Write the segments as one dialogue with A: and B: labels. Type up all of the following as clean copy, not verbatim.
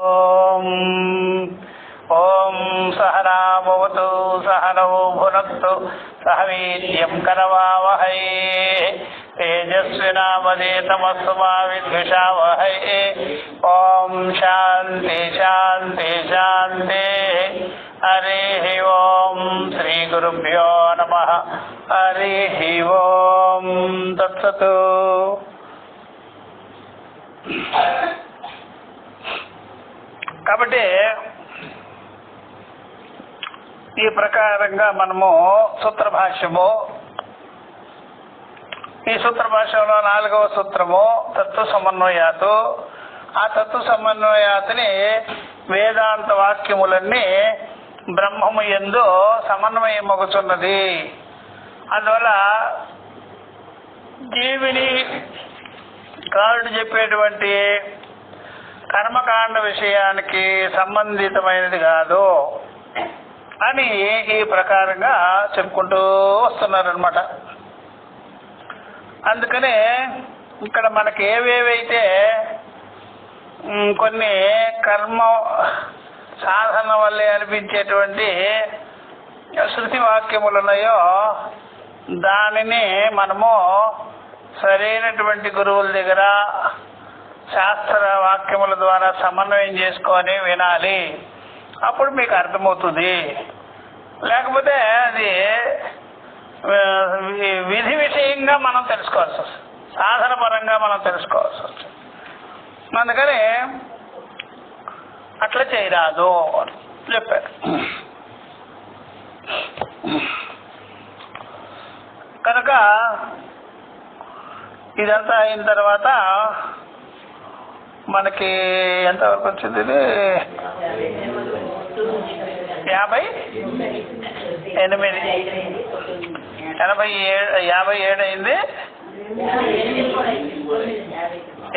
A: ఓం ఓం సహనా భవతు సహనౌ భునక్తు సహ వీర్యం కరవావహై తేజస్వినామధీతమస్తు మా విద్విషావహై. ఓం శాంతి శాంతి శాంతి. హరి ఓం శ్రీ గురుభ్యో నమః. హరి ఓం తత్సతు. కాబట్టి ఈ ప్రకారంగా మనము సూత్ర భాష్యము, ఈ సూత్ర భాష్యంలో 4వ సూత్రము తత్వ సమన్వయాతు. ఆ తత్వ సమన్వయాతిని వేదాంత వాక్యములన్నీ బ్రహ్మము యందు సమన్వయమగుచున్నది. అందువల్ల జీవిని కారుడు చెప్పేటువంటి కర్మకాండ విషయానికి సంబంధితమైనది కాదు అని ఈ ప్రకారంగా చెప్పుకుంటూ వస్తున్నారనమాట. అందుకనే ఇక్కడ మనకి ఏవేవైతే కొన్ని కర్మ సాధన వల్లే అనిపించేటువంటి శృతి వాక్యములు ఉన్నాయో దానిని మనము సరైనటువంటి గురువుల దగ్గర శాస్త్ర వాక్యముల ద్వారా సమన్వయం చేసుకొని వినాలి. అప్పుడు మీకు అర్థమవుతుంది. లేకపోతే అది విధి విషయంగా మనం తెలుసుకోవాల్సి వస్తుంది, సాధన పరంగా మనం తెలుసుకోవాల్సి వస్తుంది. అందుకని అట్లా చేయరాదు అని చెప్పారు. కనుక ఇదంతా అయిన తర్వాత మనకి ఎంతవరకు వచ్చింది? 57 అయింది.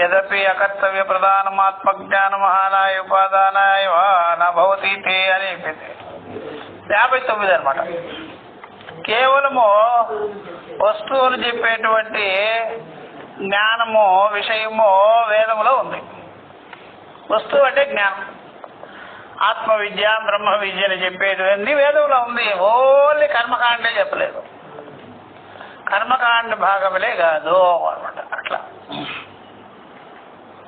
A: యదపి అకర్తవ్య ప్రధానమాత్మజ్ఞాన మహానాయ ఉపాదానాయ నభవతి అని చెప్పింది. 59 అనమాట. కేవలము వస్తువులు చెప్పేటువంటి జ్ఞానము విషయము వేదములో ఉంది. వస్తువు అంటే జ్ఞానం. ఆత్మ విద్య బ్రహ్మ విద్యని చెప్పేటువంటి వేదంలో ఉంది. ఓన్లీ కర్మకాండే చెప్పలేదు, కర్మకాండ భాగములే కాదు అనమాట. అట్లా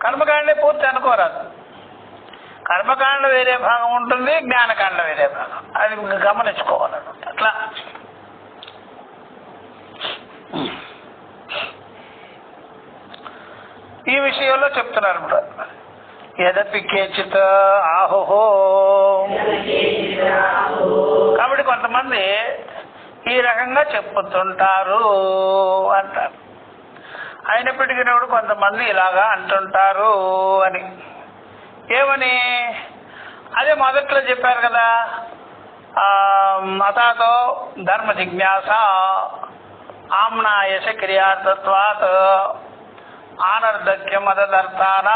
A: కర్మకాండే పూర్తి అనుకోరాదు. కర్మకాండ వేరే భాగం ఉంటుంది, జ్ఞానకాండ వేరే భాగం. అది గమనించుకోవాలన్నమాట. అట్లా ఈ విషయంలో చెప్తున్నారు. యదపి కేచిత్ ఆహుహో. కాబట్టి కొంతమంది ఈ రకంగా చెప్పుతుంటారు అంటారు. అయినప్పటికీ కొంతమంది ఇలాగా అంటుంటారు అని. ఏమని? అదే మొదట్లో చెప్పారు కదా, అతాతో ధర్మ జిజ్ఞాస ఆమ్నాయశ క్రియార్థత్వాత్ ఆనర్ధక్యం అదర్థాన.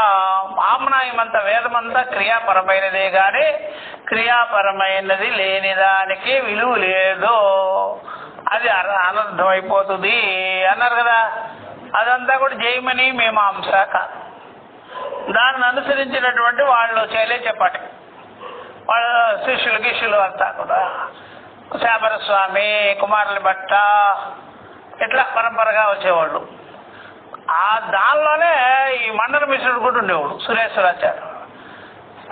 A: ఆమ్నాయమంతా వేదమంతా క్రియాపరమైనదే కానీ క్రియాపరమైనది లేని దానికి విలువ లేదు, అది అనర్థమైపోతుంది అన్నారు కదా. అదంతా కూడా జైమని మీమాంస కాదు. దానిని అనుసరించినటువంటి వాళ్ళు చెప్పాటి వాళ్ళ శిష్యులు అంతా కూడా శాబర స్వామి, కుమారుల భట్ట ఇట్లా పరంపరగా వచ్చేవాళ్ళు. ఆ దానిలోనే ఈ మండల మిశ్రుడు కూడా ఉండేవాడు, సురేశ్వరాచార్య.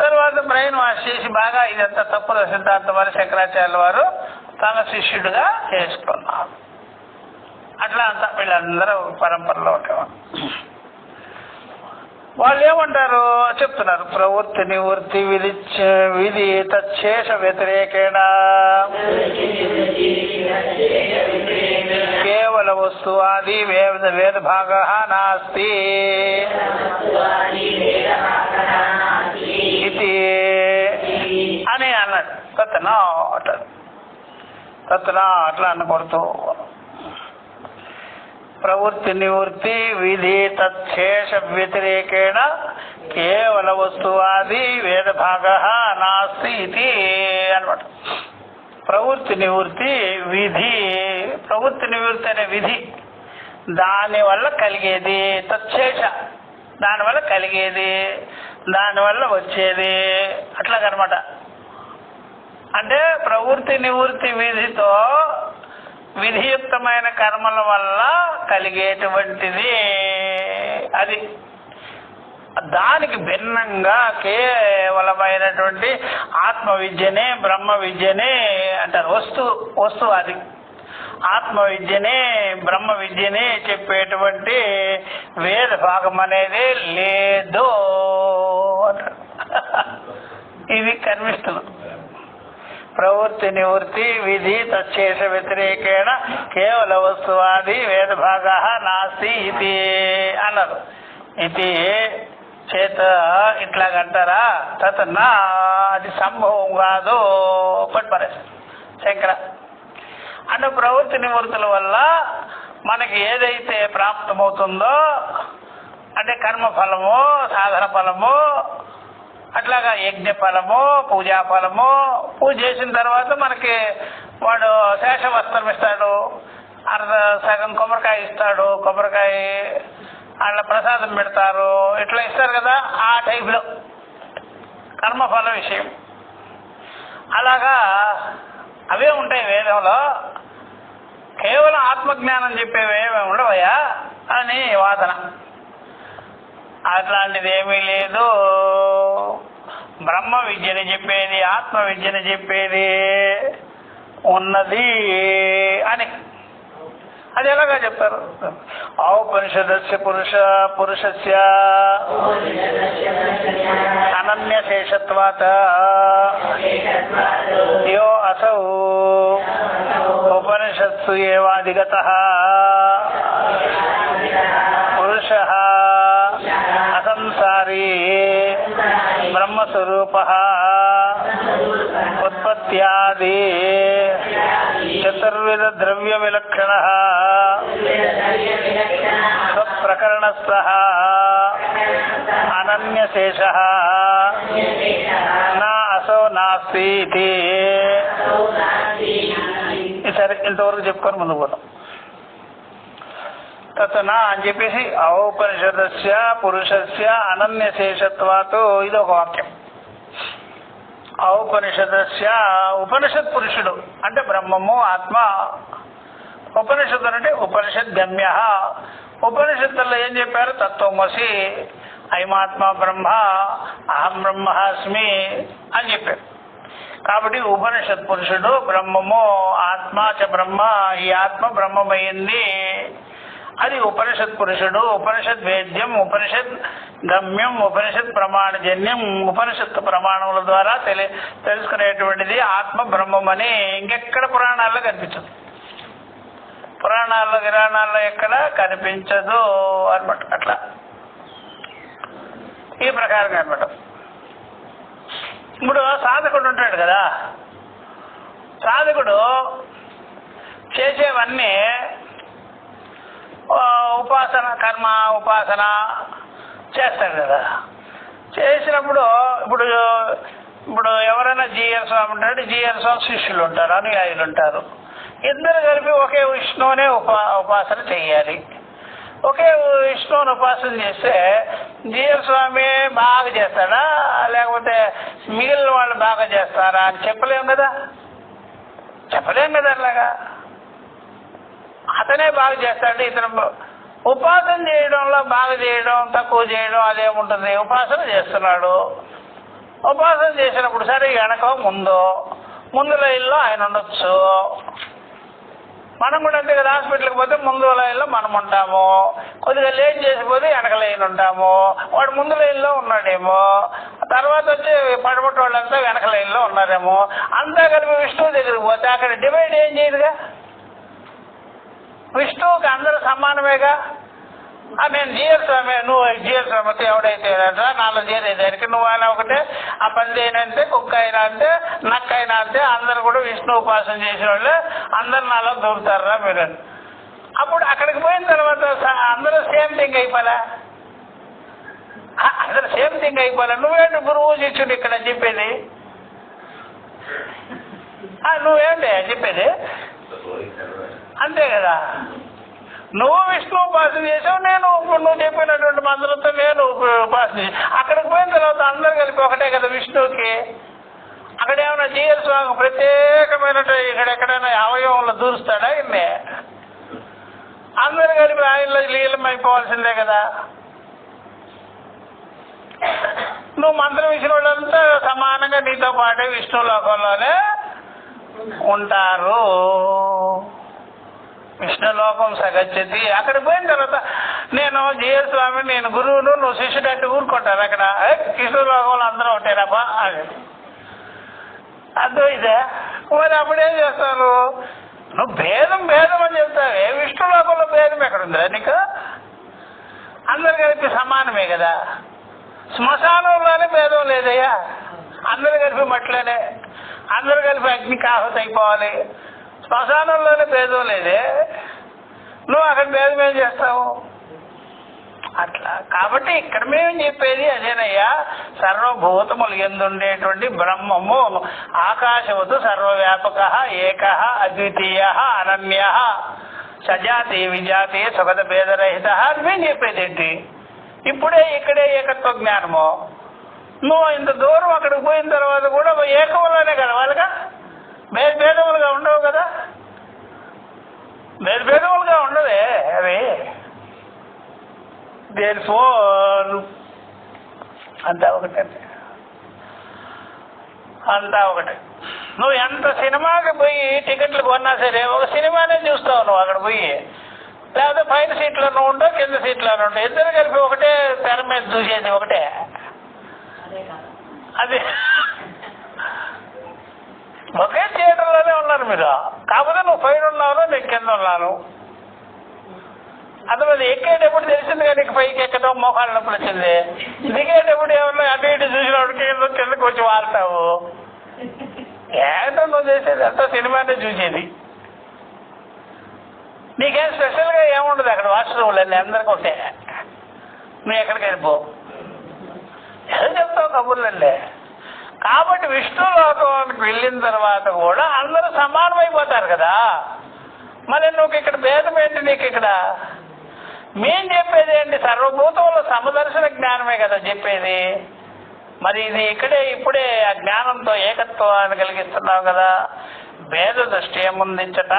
A: తర్వాత బ్రెయిన్ వాష్ చేసి బాగా ఇదంతా తప్పుల సిద్ధాంతం వారి శంకరాచార్యుల వారు తన శిష్యుడిగా చేసుకున్నారు. అట్లా అంతా వీళ్ళందరూ పరంపరలో ఉండేవారు. వాళ్ళు ఏమంటారు చెప్తున్నారు. ప్రవృత్తి నివృత్తి విధి తచ్చేష వ్యతిరేకేణ కేవల వస్తువాది వేద భాగ నాస్తి ఇది అని అన్నాడు. తత్నా అట్లా అనకూడదు. ప్రవృత్తి నివృత్తి విధి తచ్చేష వ్యతిరేకేణ కేవల వస్తువాది వేద భాగ నాస్తి ఇది అనమాట. ప్రవృత్తి నివృత్తి విధి, ప్రవృత్తి నివృత్తి అనే విధి దాని వల్ల కలిగేది. తచ్చేష దానివల్ల కలిగేది, దానివల్ల వచ్చేది, అట్లాగనమాట. అంటే ప్రవృత్తి నివృత్తి విధితో విధియుక్తమైన కర్మల వల్ల కలిగేటువంటిది అది. దానికి భిన్నంగా కేవలమైనటువంటి ఆత్మ విద్యనే బ్రహ్మ విద్యనే అంటారు. వస్తువు అది. ఆత్మ విద్యనే బ్రహ్మ విద్యనే చెప్పేటువంటి వేద భాగం అనేది లేదు అంటారు. ఇది కనిపిస్తుంది. ప్రవృత్తి నివృత్తి విధి తచ్చేష వ్యతిరేకేణ కేవల వస్తువాది వేద భాగ నాస్తి ఇది అన్నారు. ఇది చేత ఇట్లాగంటారా? తత్ నా అది సంభవం కాదు పట్పరేసి శంకర. అంటే ప్రవృత్తి నివృత్తుల వల్ల మనకి ఏదైతే ప్రాప్తమవుతుందో అంటే కర్మఫలము, సాధన ఫలము, అట్లాగా యజ్ఞ ఫలము, పూజా ఫలము, పూజ చేసిన తర్వాత మనకి వాడు శేష వస్త్రం ఇస్తాడు, సగం కొబ్బరికాయ ఇస్తాడు, కొబ్బరికాయ అట్లా ప్రసాదం పెడతారు, ఇట్లా ఇస్తారు కదా, ఆ టైపులో కర్మఫల విషయం. అలాగా అవే ఉంటాయి వేదంలో. కేవలం ఆత్మజ్ఞానం చెప్పేవి ఏమేమి ఉండవయ్యా అని వాదన. అట్లాంటిది ఏమీ లేదు. బ్రహ్మ విద్యని చెప్పేది, ఆత్మ విద్యని చెప్పేది ఉన్నది అని. అది ఎలాగా చెప్తారు? ఔపనిషదస్య పురుషస్య అనన్యశేషత్వాత్ యో అసౌ ఉపనిషత్సు ఏవాధిగతః పురుషః అసంసారీ బ్రహ్మస్వరూపః ఉత్పత్త్యాది చతుర్విధ ద్రవ్య విలక్షణః స్వప్రకరణస్థః అనన్యశేషః నా అసౌ నాస్తి ఇతి. సరే, ఇంతవరకు చెప్పుకొని ముందుకు పోతాం. తతనా అని చెప్పేసి ఔపనిషదస్య పురుషస్య అనన్యశేషత్వాతో ఇది ఒక వాక్యం. ఔపనిషదస్య ఉపనిషత్ పురుషుడు అంటే బ్రహ్మము ఆత్మ. ఉపనిషత్తులు అంటే ఉపనిషత్ గమ్య. ఉపనిషత్తుల్లో ఏం చెప్పారు? తత్వమసి, అయమాత్మ బ్రహ్మ, అహం బ్రహ్మాస్మి అని చెప్పారు. కాబట్టి ఉపనిషత్ పురుషుడు బ్రహ్మము, ఆత్మ చ బ్రహ్మ, ఈ ఆత్మ బ్రహ్మమైంది. అది ఉపనిషత్ పురుషుడు. ఉపనిషత్ వేద్యం, ఉపనిషత్ గమ్యం, ఉపనిషత్ ప్రమాణజన్యం. ఉపనిషత్తు ప్రమాణముల ద్వారా తెలుసుకునేటువంటిది ఆత్మ బ్రహ్మమని ఇంకెక్కడ పురాణాల్లో కనిపించదు. పురాణాల్లో గిరాణాల్లో ఎక్కడ కనిపించదు అనమాట. అట్లా ఈ ప్రకారంగా అనమాట. ఇప్పుడు సాధకుడు ఉంటాడు కదా, సాధకుడు చేసేవన్నీ ఉపాసన, కర్మ ఉపాసన చేస్తాడు కదా. చేసినప్పుడు ఇప్పుడు ఎవరైనా జీఎల్ స్వామి ఉంటాడు, జీఎల్ స్వామి శిష్యులు ఉంటారు, అనుయాయులు ఉంటారు. ఇద్దరు కలిపి ఒకే విష్ణువునే ఉపాసన చెయ్యాలి. ఒకే విష్ణువుని ఉపాసన చేస్తే జీఎల్ స్వామి బాగా చేస్తాడా లేకపోతే మిగిలిన వాళ్ళు బాగా చేస్తారా అని చెప్పలేం కదా. అలాగా అతనే బాగా చేస్తాడు, ఇతను ఉపాసన చేయడంలో బాగా చేయడం తక్కువ చేయడం అదేముంటుంది. ఉపాసన చేస్తున్నాడు, ఉపాసన చేసినప్పుడు సరే వెనక ముందు లైన్లో ఆయన ఉండొచ్చు. మనం కూడా అంతే కదా, హాస్పిటల్కి పోతే ముందు లైన్లో మనం ఉంటాము, కొద్దిగా లేట్ చేసిపోతే వెనక లైన్ ఉంటాము. వాడు ముందు లైన్లో ఉన్నాడేమో, తర్వాత వచ్చి పడబొట్టు వాళ్ళంతా వెనక లైన్లో ఉన్నారేమో. అంతా కలిపి విష్ణువు దగ్గరికి పోతే అక్కడ డివైడ్ ఏం చేయదుగా. విష్ణువుకి అందరూ సమానమేగా. నేను జీఎల్ స్వామి, నువ్వు జీఎల్ స్వామితో ఎవడైతే నాలో చేరేదానికి నువ్వు అయినా ఒకటే, ఆ పంది అయినా అంతే, కుక్క అయినా అంతే, నక్క అయినా అంతే, అందరు కూడా విష్ణు ఉపాసన చేసిన వాళ్ళే, అందరు నాలో దూరుతారా మీరు. అప్పుడు అక్కడికి పోయిన తర్వాత అందరూ సేమ్ థింగ్ అయిపోలే, అందరూ సేమ్ థింగ్ అయిపోలే. నువ్వేంటి గురువు శిష్యుడు ఇక్కడ చెప్పేది? నువ్వేంటి చెప్పేది? అంతే కదా. నువ్వు విష్ణు ఉపాసన చేసావు, నేను నువ్వు చెప్పినటువంటి మంత్రంతో నేను ఉపాసన చేసాను. అక్కడికి పోయిన తర్వాత అందరు కలిపి ఒకటే కదా విష్ణువుకి. అక్కడ ఏమైనా జీఎల్ స్వామి ప్రత్యేకమైనటువంటి ఇక్కడెక్కడైనా అవయవంలో దూరుస్తాడా ఇన్నే? అందరు కలిపి ఆయనలో లీలమైపోవాల్సిందే కదా. నువ్వు మంత్రం ఇచ్చిన వాళ్ళంతా సమానంగా నీతో పాటే విష్ణు లోకంలోనే ఉంటారు. విష్ణులోకం సగచ్చతి. అక్కడికి పోయిన తర్వాత నేను జీఎల్ స్వామి, నేను గురువును, నువ్వు శిష్యుడు అంటే ఊరుకుంటారు. అక్కడ విష్ణులోకంలో అందరూ ఉంటారబ్బా అని అర్థమైతే మరి అప్పుడేం చేస్తారు? నువ్వు భేదం భేదం అని చెప్తావే, విష్ణులోకంలో భేదం ఎక్కడుందా నీకు? అందరు కలిపి సమానమే కదా. శ్మశానంలోనే భేదం లేదయ్యా, అందరు కలిపి మట్లోనే, అందరు కలిపి అగ్నికి ఆహుతి అయిపోవాలి. శ్మశానంలోనే భేదం లేదే, నువ్వు అక్కడ భేదం ఏం చేస్తావు? అట్లా కాబట్టి ఇక్కడ మేము చెప్పేది అదేనయ్యా, సర్వభూతములు ఎందుండేటువంటి బ్రహ్మము ఆకాశవతు సర్వవ్యాపక ఏక అద్వితీయ అనన్య సజాతి విజాతి సుగత భేదరహిత అని మేము చెప్పేది ఏంటి? ఇప్పుడే ఇక్కడే ఏకత్వ జ్ఞానము. నువ్వు ఇంత దూరం అక్కడికి పోయిన తర్వాత కూడా ఏకములోనే కదా వాళ్ళగా, భేదములుగా ఉండవు కదా, భేదములుగా ఉండవే అవి. దేనిఫోర్ అంతా ఒకటే, అంతా ఒకటే. నువ్వు ఎంత సినిమాకి పోయి టికెట్లు కొన్నా సరే ఒక సినిమానే చూస్తావు నువ్వు అక్కడ పోయి. లేకపోతే పైన సీట్లను ఉండవు, కింద సీట్లను ఉండవు, ఇద్దరు కలిపి ఒకటే తెర మీద చూసేది ఒకటే. అది ఒకే థియేటర్లోనే ఉన్నారు మీరు. కాకపోతే నువ్వు పైన ఉన్నావు, నేను కింద ఉన్నాను. అసలు ఎక్కేటప్పుడు తెలిసింది కానీ నీకు పైకి ఎక్కడం మోకాళ్ళ నొప్పులు వచ్చింది. దిగేటప్పుడు ఏమన్నా అటు ఇటు చూసినప్పటికీ కిందకు వచ్చి వాళ్తావు. ఏంటో నువ్వు చేసేది అంతా సినిమానే చూసేది. నీకేం స్పెషల్గా ఏముండదు అక్కడ. వాష్రూమ్లు అన్నీ అందరికీ ఒకటే, నువ్వు ఎక్కడికి వెళ్ళిపో, ఏదో చెప్తావు కబుర్లండి. కాబట్టి విష్ణులోకానికి వెళ్ళిన తర్వాత కూడా అందరూ సమానమైపోతారు కదా. మరి నువ్వు ఇక్కడ భేదం ఏంటి నీకు? ఇక్కడ మేం చెప్పేది ఏంటి? సర్వభూతంలో సమదర్శన జ్ఞానమే కదా చెప్పేది. మరి ఇది ఇక్కడే ఇప్పుడే ఆ జ్ఞానంతో ఏకత్వాన్ని కలిగిస్తున్నావు కదా. భేద దృష్టి ఏముందించట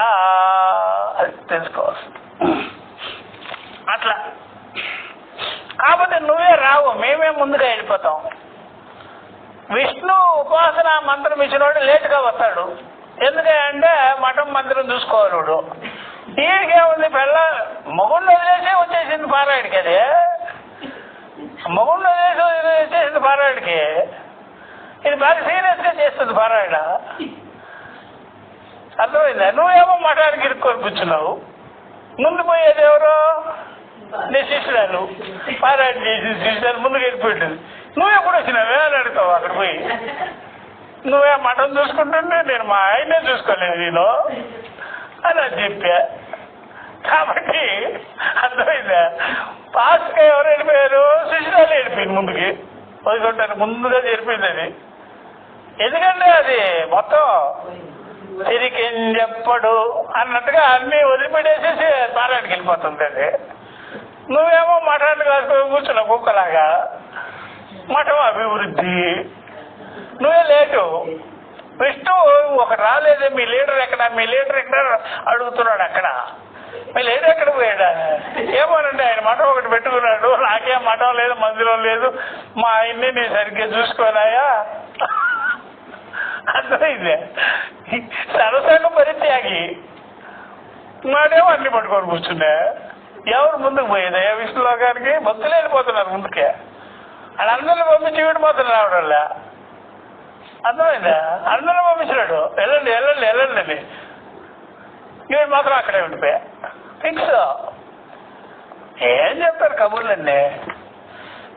A: అది తెలుసుకోవచ్చు. అట్లా కాబట్టి నువ్వే రావు, మేమే ముందుగా వెళ్ళిపోతాం. విష్ణు ఉపాసన మంత్రం ఇచ్చినోడు లేటుగా వస్తాడు. ఎందుకంటే మఠం మందిరం చూసుకోవాలి వాడు. ఈడికేముంది, పెళ్ళ మొగుళ్ళు వదిలేసి వచ్చేసింది పారాయడికి. అది మొగుళ్ళు వదిలేసి వచ్చేసింది పారాయడికి. ఇది బాగా సీరియస్గా చేస్తుంది పారాయణ. అర్థమైందా? నువ్వేమో మఠానికి ఇరుక్కొని కూర్చున్నావు. ముందు పోయేది ఎవరో నీ శిష్యురాలు, పారాయణ చేసి శిష్యురాలు ముందుకు వెళ్ళిపోయింది. నువ్వెప్పుడు వచ్చినావే అని అడుగుతావు అక్కడ పోయి. నువ్వే మఠం చూసుకుంటుంటే నేను మా ఆయనే చూసుకోలేదు నేను అని అది చెప్పా. కాబట్టి అర్థమైందా? పాస్గా ఎవరు వెళ్ళిపోయారు? శిష్యురాలు వెళ్ళిపోయింది ముందుకి. వదులుకుంటాను ముందుగా జరిపింది అది. ఎందుకంటే అది మొత్తం తిరిగి చెప్పడు అన్నట్టుగా అన్నీ వదిలిపెట్టేసేసి పారాయణకి వెళ్ళిపోతుంది అది. నువ్వేమో మఠాన్ని కాసుకొని కూర్చున్నావు కుక్కలాగా. మఠం అభివృద్ధి, నువ్వే లేటు. విష్ణు ఒక రాలేదే, మీ లీడర్ ఎక్కడ, మీ లీడర్ ఎక్కడ అడుగుతున్నాడు. అక్కడ మీ లీడర్ ఎక్కడ పోయాడా? ఏమోనండి ఆయన మఠం ఒకటి పెట్టుకున్నాడు, నాకేం మఠం లేదు, మందిరం లేదు, మా ఆయన్ని నేను సరిగ్గా చూసుకోనాయా. అర్థమైంది? సరసంగ పరిత్యాగి మాడేమో అన్ని పట్టుకొని కూర్చున్నా. ఎవరు ముందుకు పోయేదా విష్ణులోకానికి? భక్తులు వెళ్ళిపోతున్నారు ముందుకే. వాళ్ళందరినీ పంపించి వీడు మాత్రం రావడం. అర్థమైందా? అందరూ పంపించినాడు, వెళ్ళండి వెళ్ళండి వెళ్ళండి అని. వీడు మాత్రం అక్కడే ఉండిపోయా. ఫిక్స్. ఏం చెప్తారు కబుర్లండి.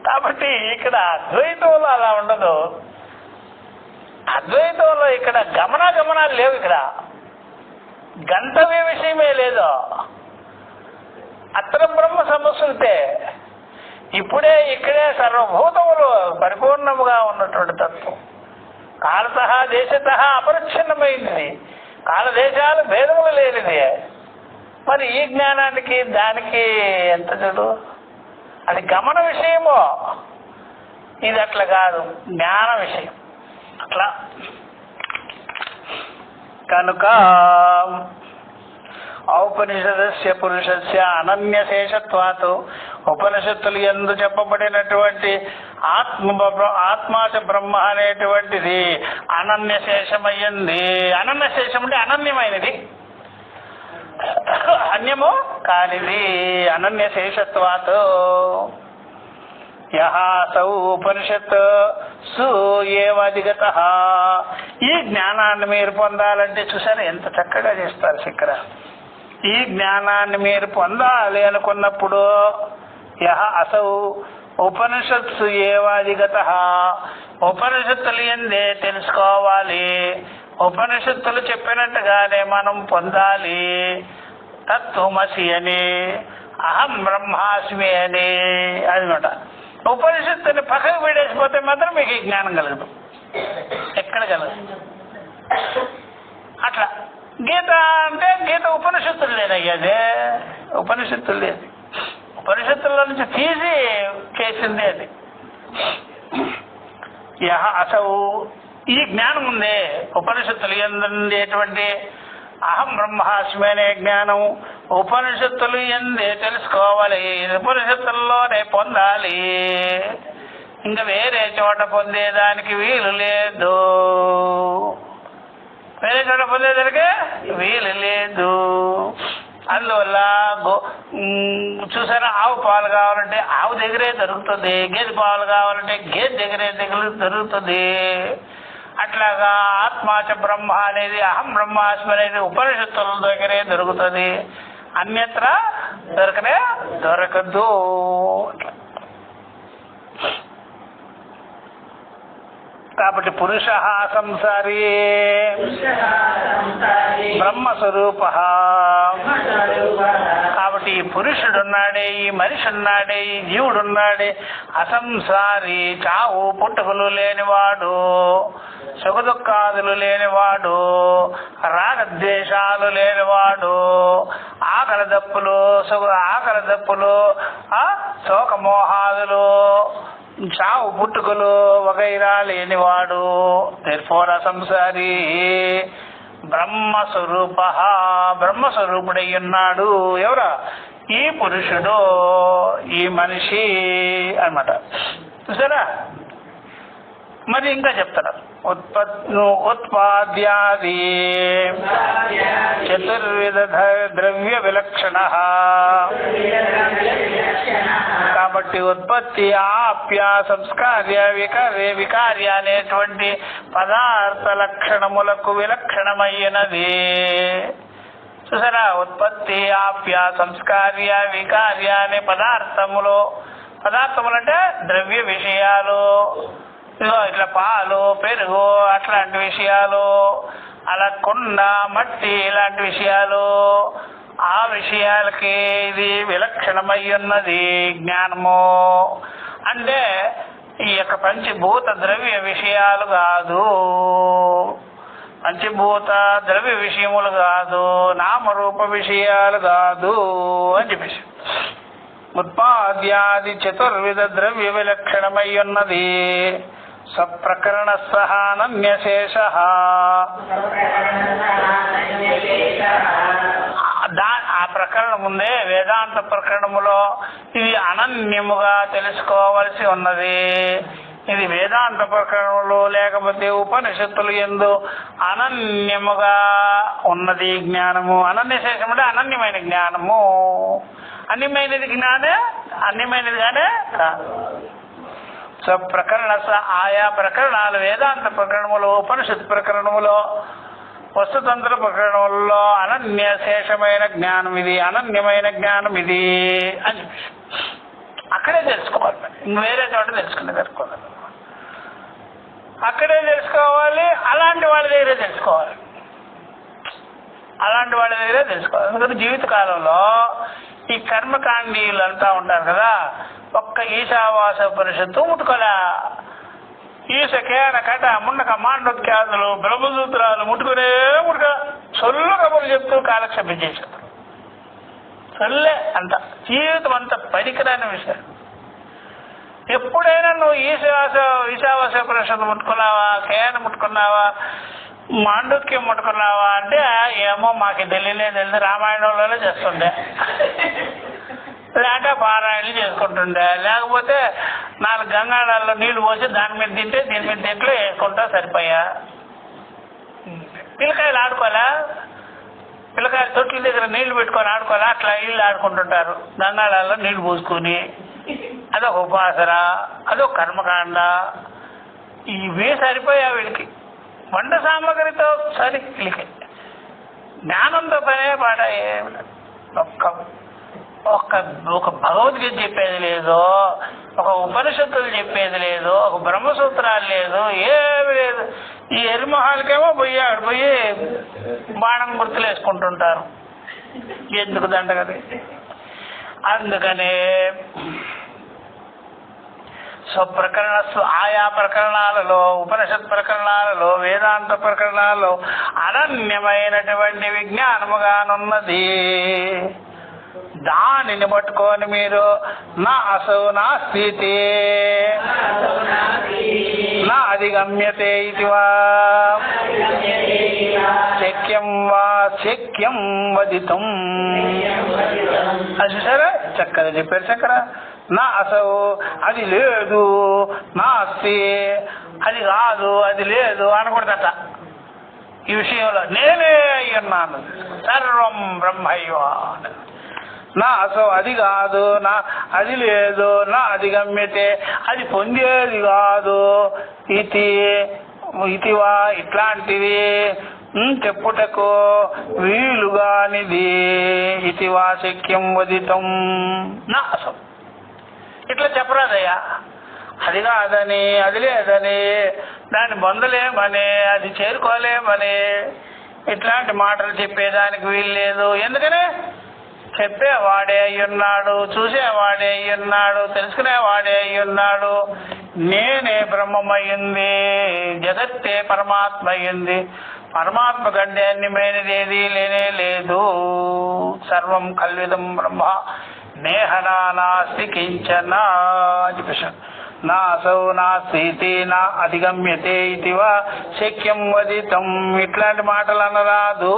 A: కాబట్టి ఇక్కడ అద్వైతంలో అలా ఉండదు. అద్వైతంలో ఇక్కడ గమనాలు లేవు. ఇక్కడ గంతవ్య విషయమే లేదు. అత్ర బ్రహ్మ సమస్యతే. ఇప్పుడే ఇక్కడే సర్వభూతములు పరిపూర్ణముగా ఉన్నటువంటి తత్వం. కాలత దేశత అపరిచ్ఛిన్నమైంది. కాలదేశాలు భేదములు లేనిది. మరి ఈ జ్ఞానానికి దానికి ఎంత చూడు, అది గమన విషయము, ఇది అట్లా కాదు, జ్ఞాన విషయం అట్లా. కనుక ఔపనిషదస్య పురుషస్య అనన్యశేషత్వాత్, ఉపనిషత్తులు యందు చెప్పబడినటువంటి ఆత్మాచ బ్రహ్మ అనేటువంటిది అనన్యశేషమయ్యింది. అనన్యశేషం అంటే అనన్యమైనది, అన్యము కానిది. అనన్యశేషత్వాత్ యహాసౌ ఉపనిషత్ సు ఏవధిగత. ఈ జ్ఞానాన్ని మీరు పొందాలంటే చూసారు ఎంత చక్కగా చేస్తారు ఇక్కడ. ఈ జ్ఞానాన్ని మీరు పొందాలి అనుకున్నప్పుడు యహ అసౌ ఉపనిషత్సు ఏవాధిగత, ఉపనిషత్తులు ఎందే తెలుసుకోవాలి, ఉపనిషత్తులు చెప్పినట్టుగానే మనం పొందాలి. తత్వమసి అని, అహం బ్రహ్మాస్మి అని అన్నమాట. ఉపనిషత్తుని పక్కకు విడేసిపోతే మాత్రం మీకు ఈ జ్ఞానం కలగదు, ఎక్కడ కలగదు. అట్లా గీత అంటే గీత ఉపనిషత్తులు లేదయ్యా, అదే ఉపనిషత్తులు లేదు, ఉపనిషత్తుల్లో నుంచి తీసి చేసింది అది. యహ అసౌ, ఈ జ్ఞానం ఉందే ఉపనిషత్తులు ఎందేటువంటి అహం బ్రహ్మాస్మి అనే జ్ఞానం ఉపనిషత్తులు ఎందే తెలుసుకోవాలి, ఉపనిషత్తుల్లోనే పొందాలి, ఇంకా వేరే చోట పొందేదానికి వీలు లేదు, వేరే చోట పొందేదానికి వీలు లేదు. అందువల్ల చూసారా, ఆవు పాలు కావాలంటే ఆవు దగ్గరే దొరుకుతుంది, గేదె పాలు కావాలంటే గేదె దగ్గరే దొరుకుతుంది. అట్లాగా ఆత్మాచ బ్రహ్మ అనేది, అహం బ్రహ్మాస్మి అనేది ఉపనిషత్తుల దగ్గరే దొరుకుతుంది, అన్యత్ర దొరకదు. కాబట్టి పురుష సంసారీ బ్రహ్మస్వరూప. కాబట్టి ఈ పురుషుడున్నాడే, ఈ మనిషి ఉన్నాడే, ఈ జీవుడున్నాడే అసంసారి, చావు పుట్టుకలు లేనివాడు, సుఖదుఖాదులు లేనివాడు, రాగద్వేషాలు లేనివాడు, ఆకలి దప్పులు శోకమోహాదులు, చావు పుట్టుకలు వగైరా లేనివాడు. దేర్ఫోర్ అసంసారి బ్రహ్మస్వరూప, బ్రహ్మస్వరూపుడై ఉన్నాడు. ఎవరా? ఈ పురుషుడు, ఈ మనిషి అన్నమాట. చూసారా? మరి ఇంకా చెప్తారు, ఉత్పాద్యాది చతుర్విధ ద్రవ్య విలక్షణ. కాబట్టి ఉత్పత్తి, ఆప్య, సంస్కార్య, వికార్య అనేటువంటి పదార్థ లక్షణములకు విలక్షణమైనది. చూసారా? ఉత్పత్తి, ఆప్య, సంస్కార్య, వికార్య అనే పదార్థములు అంటే ద్రవ్య విషయాలు, ఇట్లా పాలు, పెరుగు అట్లాంటి విషయాలు, అలా కొండ, మట్టి ఇలాంటి విషయాలు, ఆ విషయాలకి ఇది విలక్షణమై ఉన్నది జ్ఞానము. అంటే ఈ యొక్క పంచభూత ద్రవ్య విషయాలు కాదు, పంచభూత ద్రవ్య విషయములు కాదు, నామరూప విషయాలు కాదు అని చెప్పేసి. ఉత్పాద్యాది చతుర్విధ ద్రవ్య విలక్షణమై ఉన్నది. సప్రకరణ సహానన్యశేష, ఆ ప్రకరణం ఉందే వేదాంత ప్రకరణములో ఇది అనన్యముగా తెలుసుకోవలసి ఉన్నది. ఇది వేదాంత ప్రకరణములు లేకపోతే ఉపనిషత్తులు యందు అనన్యముగా ఉన్నది జ్ఞానము. అనన్యశేషం అంటే అనన్యమైన జ్ఞానము. అన్యమైనది అన్యమైనదిగానే కాదు. సో ప్రకరణ ఆయా ప్రకరణాలు వేదాంత ప్రకరణములు, ఉపనిషత్ ప్రకరణములో, వస్తుతంత్ర ప్రకరణములలో అనన్యశేషమైన జ్ఞానం ఇది, అనన్యమైన జ్ఞానం ఇది అని చెప్పి అక్కడే తెలుసుకోవాలి. ఇంక వేరే చోట తెలుసుకోవాలి, అక్కడే తెలుసుకోవాలి. అలాంటి వాళ్ళ దగ్గరే తెలుసుకోవాలి, ఎందుకంటే జీవితకాలంలో ఈ కర్మకాండీలు అంతా ఉంటారు కదా, ఒక్క ఈశావాస ఉపనిషత్తు ముట్టుకోలే. ఈశకేన కట మున్నక మాండోత్యాదులు బ్రహ్మసూత్రాలు ముట్టుకునే సొల్లు కబుర్లు చెప్తూ కాలక్షేపం చేశారు. తల్లే అంత జీవితం అంత పనికిరాని విషయం. ఎప్పుడైనా నువ్వు ఈశావాస్యోపనిషత్తు ముట్టుకున్నావా, కేయాన్ని ముట్టుకున్నావా, మాండుక్యం ముట్టుకున్నావా అంటే ఏమో మాకు తెలియదు, రామాయణంలోనే చేస్తుండే, లేక పారాయణలు చేసుకుంటుండే, లేకపోతే 4 గంగాళాల్లో నీళ్లు పోసి దాని మీద తింటే దీని మీద తింట్లో వేసుకుంటా సరిపోయా. పిల్లకాయలు ఆడుకోవాలా, పిల్లకాయల తొట్ల దగ్గర నీళ్లు పెట్టుకొని ఆడుకోవాలా, అట్లా ఇల్లు ఆడుకుంటుంటారు గంగాళాల్లో నీళ్లు పోసుకొని. అదొక ఉపాసన, అదొక కర్మకాండ. ఇవే సరిపోయా వీళ్ళకి. వంట సామాగ్రితో సరి వీళ్ళకి జ్ఞానంతో పనే పాట ఏమి లేదు. ఒక భగవద్గీత చెప్పేది లేదు, ఒక ఉపనిషత్తులు చెప్పేది లేదు, ఒక బ్రహ్మసూత్రాలు లేదు, ఏమి లేదు. ఈ ఎరిమొహాలకేమో పోయి బాణం గుర్తులు వేసుకుంటుంటారు. ఎందుకు దండగది? అందుకనే స్వప్రకరణ ఆయా ప్రకరణాలలో, ఉపనిషత్ ప్రకరణాలలో, వేదాంత ప్రకరణాలలో అనన్యమైనటువంటి విజ్ఞానముగానున్నది. దానిని పట్టుకొని మీరు నా అసౌ నా స్థితి నా అధిగమ్యతే ఇతివా శక్యం వదితం. అది చూసారా, చక్కగా చెప్పారు. చక్కర నా అసౌ అది లేదు, నాస్తి అది కాదు, అది లేదు అనకూడదట. ఈ విషయంలో నేనే అయ్యున్నాను, సర్వం బ్రహ్మైవ. నా అసౌ అది కాదు, నా అది లేదు, నా అధిగమ్యతే అది పొందేది కాదు, ఇతివా ఇట్లాంటిది చెప్పుటకు వీలుగానిది. ఇతివా శక్యం వదితం నా అసౌ. ఇట్లా చెప్పరాదయ్యా, అది కాదని, అది లేదని, దాన్ని పొందలేమని, అది చేరుకోలేమని, ఇట్లాంటి మాటలు చెప్పేదానికి వీలు లేదు. ఎందుకని చెప్పేవాడే అయ్యున్నాడు, చూసేవాడే అయ్యున్నాడు, తెలుసుకునేవాడే అయ్యున్నాడు. నేనే బ్రహ్మమయ్యింది, జగత్తే పరమాత్మ అయ్యింది. పరమాత్మ కంటే అన్యమైనది లేనే లేదు. సర్వం కల్విదం బ్రహ్మ నేహనా నాస్తి కించన. నా అసౌ నాస్తి నా అధిగమ్యతే ఇతివా శక్యం వదితం. ఇట్లాంటి మాటలు అనరాదు.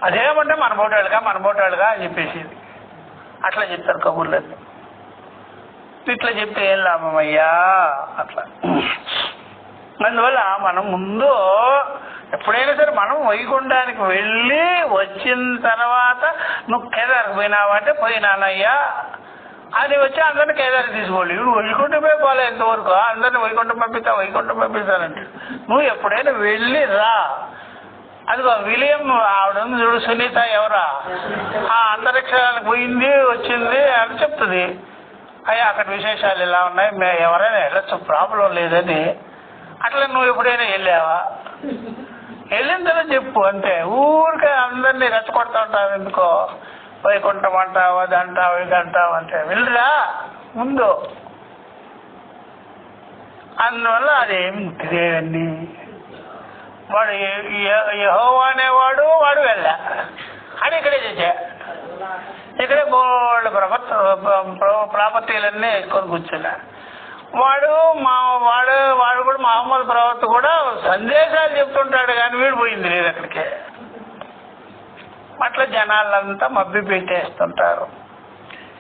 A: అదేమంటే మనబోటాడుగా అని చెప్పేసేది. అట్లా చెప్తారు కబుర్లన్నీ. ఇట్లా చెప్తే ఏం లాభమయ్యా అట్లా. అందువల్ల మనం ముందు ఎప్పుడైనా సరే మనం వైకుంఠానికి వెళ్ళి వచ్చిన తర్వాత నువ్వు కేదార్కి పోయినావంటే పోయినానయ్యా అని వచ్చి అందరిని కేదార్కి తీసుకోవాలి. ఇప్పుడు వైకుంఠమే పోలే ఇంతవరకు, అందరిని వైకుంఠం పంపిస్తానంటే నువ్వు ఎప్పుడైనా వెళ్ళి రా. అదిగో విలియం ఆవిడ చూడు, సునీత ఎవరా, ఆ అంతరిక్షానికి పోయింది వచ్చింది అని చెప్తుంది. అయ్యా అక్కడ విశేషాలు ఇలా ఉన్నాయి, ఎవరైనా వెళ్ళచ్చు, ప్రాబ్లం లేదని. అట్లా నువ్వు ఎప్పుడైనా వెళ్ళావా? వెళ్ళిన తర్వాత చెప్పు అంతే. ఊరికే అందరినీ రెచ్చగొడతా ఉంటావు ఎందుకో, వైకుంఠం అంటావు, అది అంటావు, ఇది అంటావు అంటే వెళ్ళరా ముందు. అందువల్ల అదేమిటిదేవన్నీ వాడు యెహోవా అనేవాడు వాడు వెళ్ళా అని ఇక్కడే చేసా. ఇక్కడే బోల్డ్ ప్రాపర్టీలన్నీ వేసుకొని కూర్చున్నా. వాడు కూడా మహమ్మద్ ప్రవక్త కూడా సందేశాలు చెప్తుంటాడు కానీ వీడు పోయింది లేదు అక్కడికే. అట్లా జనాలంతా మబ్బి పెట్టేస్తుంటారు.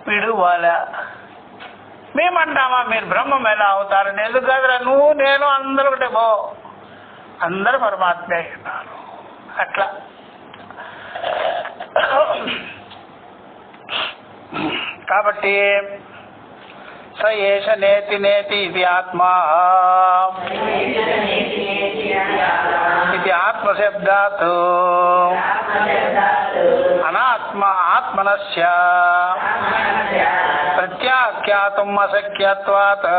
A: వీడు వాళ్ళ మేమంటామా మీరు బ్రహ్మం ఎలా అవుతారని. ఎందుకు కాదురా, నువ్వు నేను అందరూ ఒకటే బో, అందరూ పరమాత్మే అన్నారు. అట్లా కాబట్టి స ఏష నేతి నేతి ఇది ఆత్మా ఇది ఆత్మశబ్దాత్ అనాత్మ ఆత్మనస్య ప్రత్యాఖ్యాతుం అశక్యత్వాత్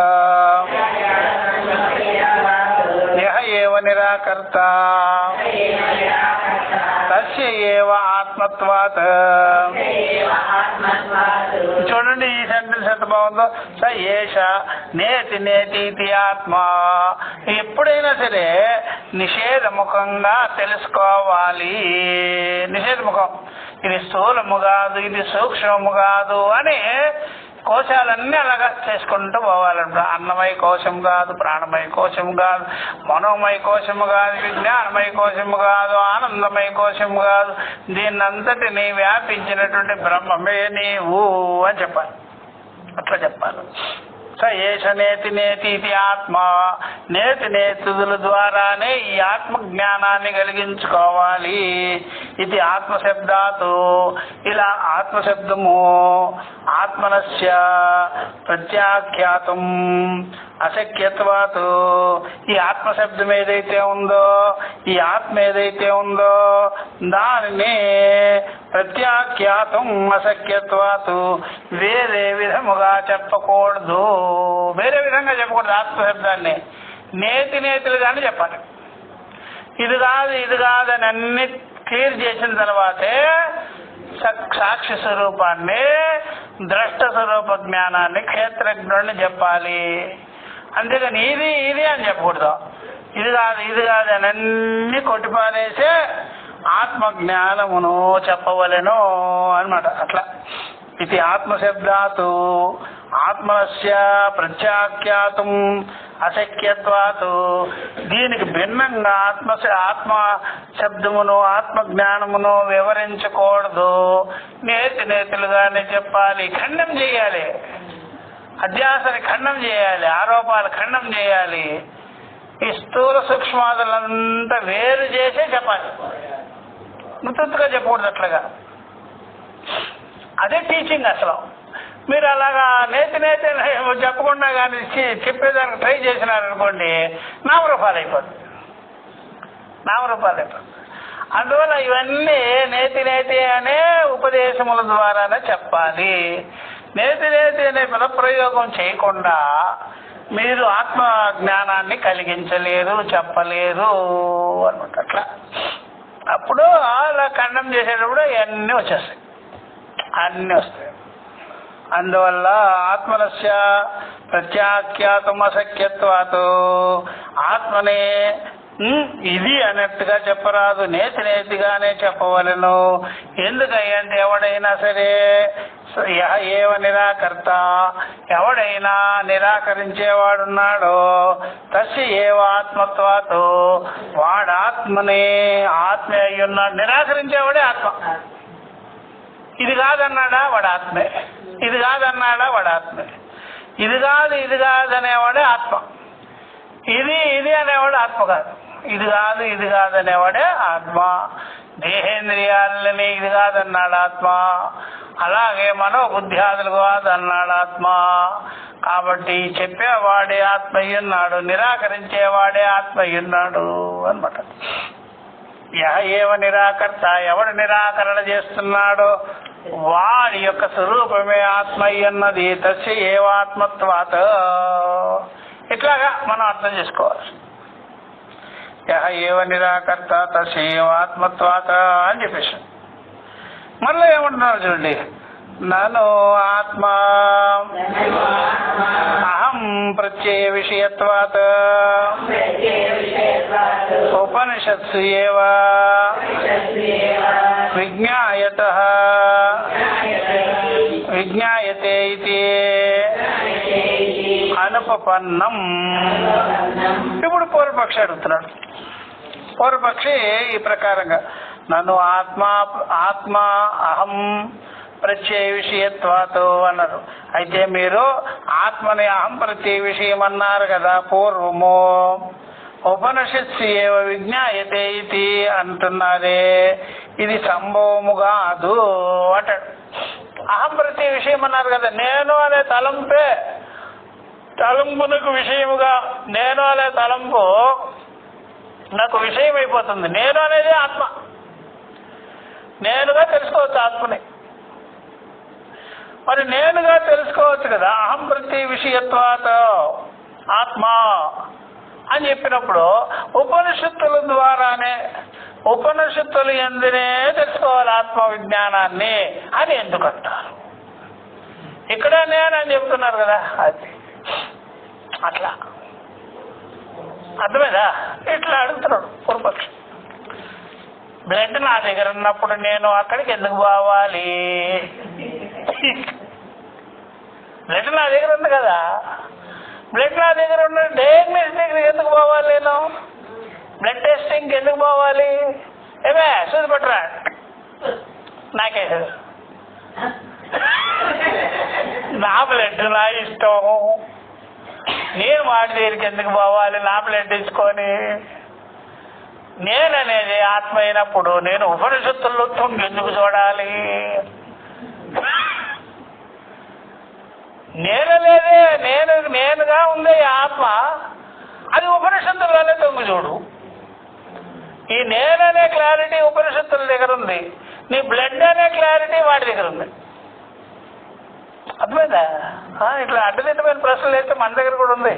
A: యః ఏవ నిరాకర్త తస్య ఏవ ఆత్మత్వాత్. చూడండి ఈ సెంటెన్స్ ఎంత బాగుందో. స ఏష నేతి నేతి ఇది ఆత్మ. ఎప్పుడైనా సరే నిషేధముఖంగా తెలుసుకోవాలి. నిషేధముఖం, ఇది స్థూలము కాదు, ఇది సూక్ష్మము కాదు అని కోశాలన్నీ అలాగా చేసుకుంటూ పోవాలంట. అన్నమయ కోశం కాదు, ప్రాణమయ కోశం కాదు, మనోమయ కోశము కాదు, విజ్ఞానమయ కోశము కాదు, ఆనందమయ కోశము కాదు, దీన్నంతటినీ వ్యాపించినటువంటి బ్రహ్మమే నీవు అని చెప్పాలి. అట్లా చెప్పాలి. స ఏష నేతి నేతి ఇది ఆత్మ, నేతి నేతుల ద్వారానే ఈ ఆత్మ జ్ఞానాన్ని కలిగించుకోవాలి. ఇది ఆత్మశబ్దాతు, ఇలా ఆత్మశబ్దము ఆత్మనస్య ప్రత్యాఖ్యాతం అశక్యత్వాతు, ఈ ఆత్మశబ్దం ఏదైతే ఉందో, ఈ ఆత్మ ఏదైతే ఉందో దానిని ప్రత్యాఖ్యాతం అశక్యత్వాతు, వేరే విధముగా చెప్పకూడదు. వేరే విధంగా చెప్పకూడదు. ఆత్మశబ్దాన్ని నేతి నేతులుగానే చెప్పాలి. ఇది కాదు ఇది కాదని అన్ని క్లియర్ చేసిన తర్వాతే సాక్షి స్వరూపాన్ని, ద్రష్ట స్వరూప జ్ఞానాన్ని, క్షేత్రజ్ఞుడిని చెప్పాలి. అంతేగాని ఇది ఇది అని చెప్పకూడదు. ఇది కాదు ఇది కాదు అని అన్ని కొట్టిపారేసే ఆత్మజ్ఞానమును చెప్పవలెను అన్నమాట. అట్లా ఇది ఆత్మశబ్దాతు ఆత్మస్య ప్రత్యాఖ్యాతం అశక్యత్వాతు, దీనికి భిన్నంగా ఆత్మ శబ్దమును ఆత్మజ్ఞానమును వివరించకూడదు. నేతి నేతులుగానే చెప్పాలి. ఖండం చేయాలి, అధ్యాసని ఖండం చేయాలి, ఆరోపాలు ఖండం చేయాలి. ఈ స్థూల సూక్ష్మాదులంతా వేరు చేసే చెప్పాలి. ముత్తుగా చెప్పకూడదు. అట్లాగా అదే టీచింగ్. అసలు మీరు అలాగా నేతి నేతి చెప్పకుండా కానీ చెప్పేదానికి ట్రై చేసినారనుకోండి, నామరూపాలు అయిపోతుంది. అందువల్ల ఇవన్నీ నేతి నేతి అనే ఉపదేశముల ద్వారానే చెప్పాలి. నేతి నేతి అనే పదప్రయోగం చేయకుండా మీరు ఆత్మ జ్ఞానాన్ని కలిగించలేరు, చెప్పలేరు అనమాట. అట్లా అప్పుడు అలా ఖండం చేసేటప్పుడు అన్నీ వచ్చేస్తాయి, అన్నీ వస్తాయి. అందువల్ల ఆత్మనస్య ప్రత్యాఖ్యాతం అశక్యత్వాతు, ఆత్మనే ఇది అన్నట్టుగా చెప్పరాదు, నేతి నేతిగానే చెప్పవలను. ఎందుకంటే ఎవడైనా సరే ఏవ నిరాకర్త, ఎవడైనా నిరాకరించేవాడున్నాడో తస్య ఏవ ఆత్మత్వాతో, వాడాత్మనే ఆత్మ అయ్యున్నాడు. నిరాకరించేవాడే ఆత్మ. ఇది కాదన్నాడా వాడు ఆత్మే, ఇది కాదన్నాడా వాడు ఆత్మే. ఇది కాదు ఇది కాదనేవాడే ఆత్మ. ఇది ఇది అనేవాడు ఆత్మ కాదు. ఇది కాదు ఇది కాదనేవాడే ఆత్మ. దేహేంద్రియాలని ఇది కాదన్నాడు ఆత్మ. అలాగే మనోబుద్ధ్యాదులు కాదన్నాడు ఆత్మ. కాబట్టి చెప్పేవాడే ఆత్మ అయ్యున్నాడు, నిరాకరించేవాడే ఆత్మ అయ్యున్నాడు అన్నమాట. ఏవ నిరాకర్త, ఎవడు నిరాకరణ చేస్తున్నాడో వాడి యొక్క స్వరూపమే ఆత్మ అన్నది. తస్య ఏవాత్మత్వాత, ఇట్లాగా మనం అర్థం చేసుకోవాలి. ఏవ నిరాకర్త తస్య ఏవాత్మత్వాత అని చెప్పేసి మళ్ళీ ఏమంటున్నారు చూడండి. నను ఆత్మ అహం ప్రత్యయ విషయత్వాత్ ఉపనిషత్సు ఏవ విజ్ఞాయతః విజ్ఞాయతే ఇతి అనుపపన్నం. ఇప్పుడు పూర్వపక్షి అడుగుతున్నాడు. పూర్వపక్షి ఈ ప్రకారంగా నన్ను ఆత్మ అహం ప్రత్యయ విషయత్వాతో అన్నారు. అయితే మీరు ఆత్మని అహం ప్రత్యయ విషయం అన్నారు కదా పూర్వము. ఉపనిషత్సు ఏవ విజ్ఞాయతే ఇది అంటున్నారే, ఇది సంభవము కాదు అంటాడు. అహం ప్రత్యయ విషయం అన్నారు కదా, నేను అనే తలంపే తలంపునకు విషయముగా, నేను అనే తలంపు నాకు విషయం అయిపోతుంది. నేను అనేది ఆత్మ, నేనుగా తెలుసుకోవచ్చు ఆత్మని. మరి నేనుగా తెలుసుకోవచ్చు కదా. అహం ప్రతి విషయత్వాత ఆత్మ అని చెప్పినప్పుడు ఉపనిషత్తుల ద్వారానే, ఉపనిషత్తులు ఎందునే తెలుసుకోవాలి ఆత్మ విజ్ఞానాన్ని అని ఎందుకంటారు. ఇక్కడ నేనని చెప్తున్నారు కదా, అది అట్లా అర్థమైందా? ఇట్లా అడుగుతున్నాడు పూర్వపక్షం. బ్లడ్ నా దగ్గర ఉన్నప్పుడు నేను అక్కడికి ఎందుకు పోవాలి? బ్లడ్ నా దగ్గర ఉంది కదా, బ్లడ్ నా దగ్గర ఉన్న డయాగ్నోస్ దగ్గరికి ఎందుకు పోవాలి? నేను బ్లడ్ టెస్టింగ్కి ఎందుకు పోవాలి? ఏమే సూది పట్టరా నాకే నా బ్లడ్ నా ఇష్టం, నేను వాడి దగ్గరికి ఎందుకు పోవాలి? నా బ్లడ్ తీసుకొని నేననేది ఆత్మ అయినప్పుడు నేను ఉపనిషత్తుల్లో ఎందుకు చూడాలి? నేననేదే నేనుగా ఉంది ఆత్మ, అది ఉపనిషత్తుల్లోనే తొంగి చూడు. ఈ నేననే క్లారిటీ ఉపనిషత్తుల దగ్గర ఉంది, నీ బ్లడ్ అనే క్లారిటీ వాడి దగ్గర ఉంది. అర్థమైందా? ఇట్లా అడ్డదిడ్డమైన ప్రశ్నలు అయితే మన దగ్గర కూడా ఉంది.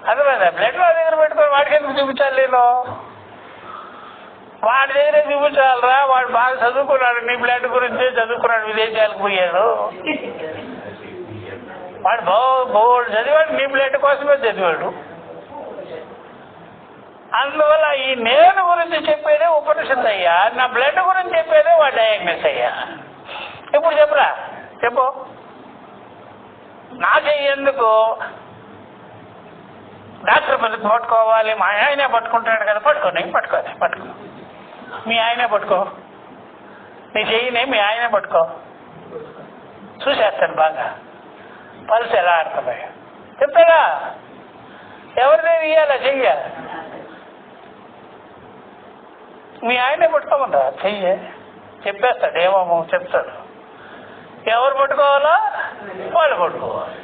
A: అర్థమైందా? బ్లడ్ వాడి దగ్గర పెట్టుకొని వాడికి ఎందుకు చూపించాలి? నేను వాడి దగ్గరే చూపించాలరా, వాడు బాగా చదువుకున్నాడు, నీ బ్లడ్ గురించే చదువుకున్నాడు, విదేశాలకు పోయాడు, వాడు బోర్డు చదివాడు, నీ బ్లడ్ కోసమే చదివాడు. అందువల్ల ఈ నేను గురించి చెప్పేదే ఉపనిషత్తు అయ్యా, నా బ్లడ్ గురించి చెప్పేదే వాడు డయాగ్నోస్ అయ్యా. ఇప్పుడు చెప్పురా, చెప్పు. నా చెయ్యేందుకు డాక్టర్ పద్ధతి పట్టుకోవాలి? మా ఆయనే పట్టుకుంటాడు కదా, పట్టుకో. మీ ఆయనే పట్టుకో, నీ చెయ్యిని మీ ఆయనే పట్టుకో, చూసేస్తాను బాగా పల్స్ ఎలా ఆడుతున్నాయి చెప్తాడా? ఎవరిదే ఇయ్యాలా చెయ్య? మీ ఆయనే పట్టుకోమంటా చెయ్యి, చెప్పేస్తాడు, ఏమో చెప్తాడు. ఎవరు పట్టుకోవాలా? వాళ్ళు పట్టుకోవాలి.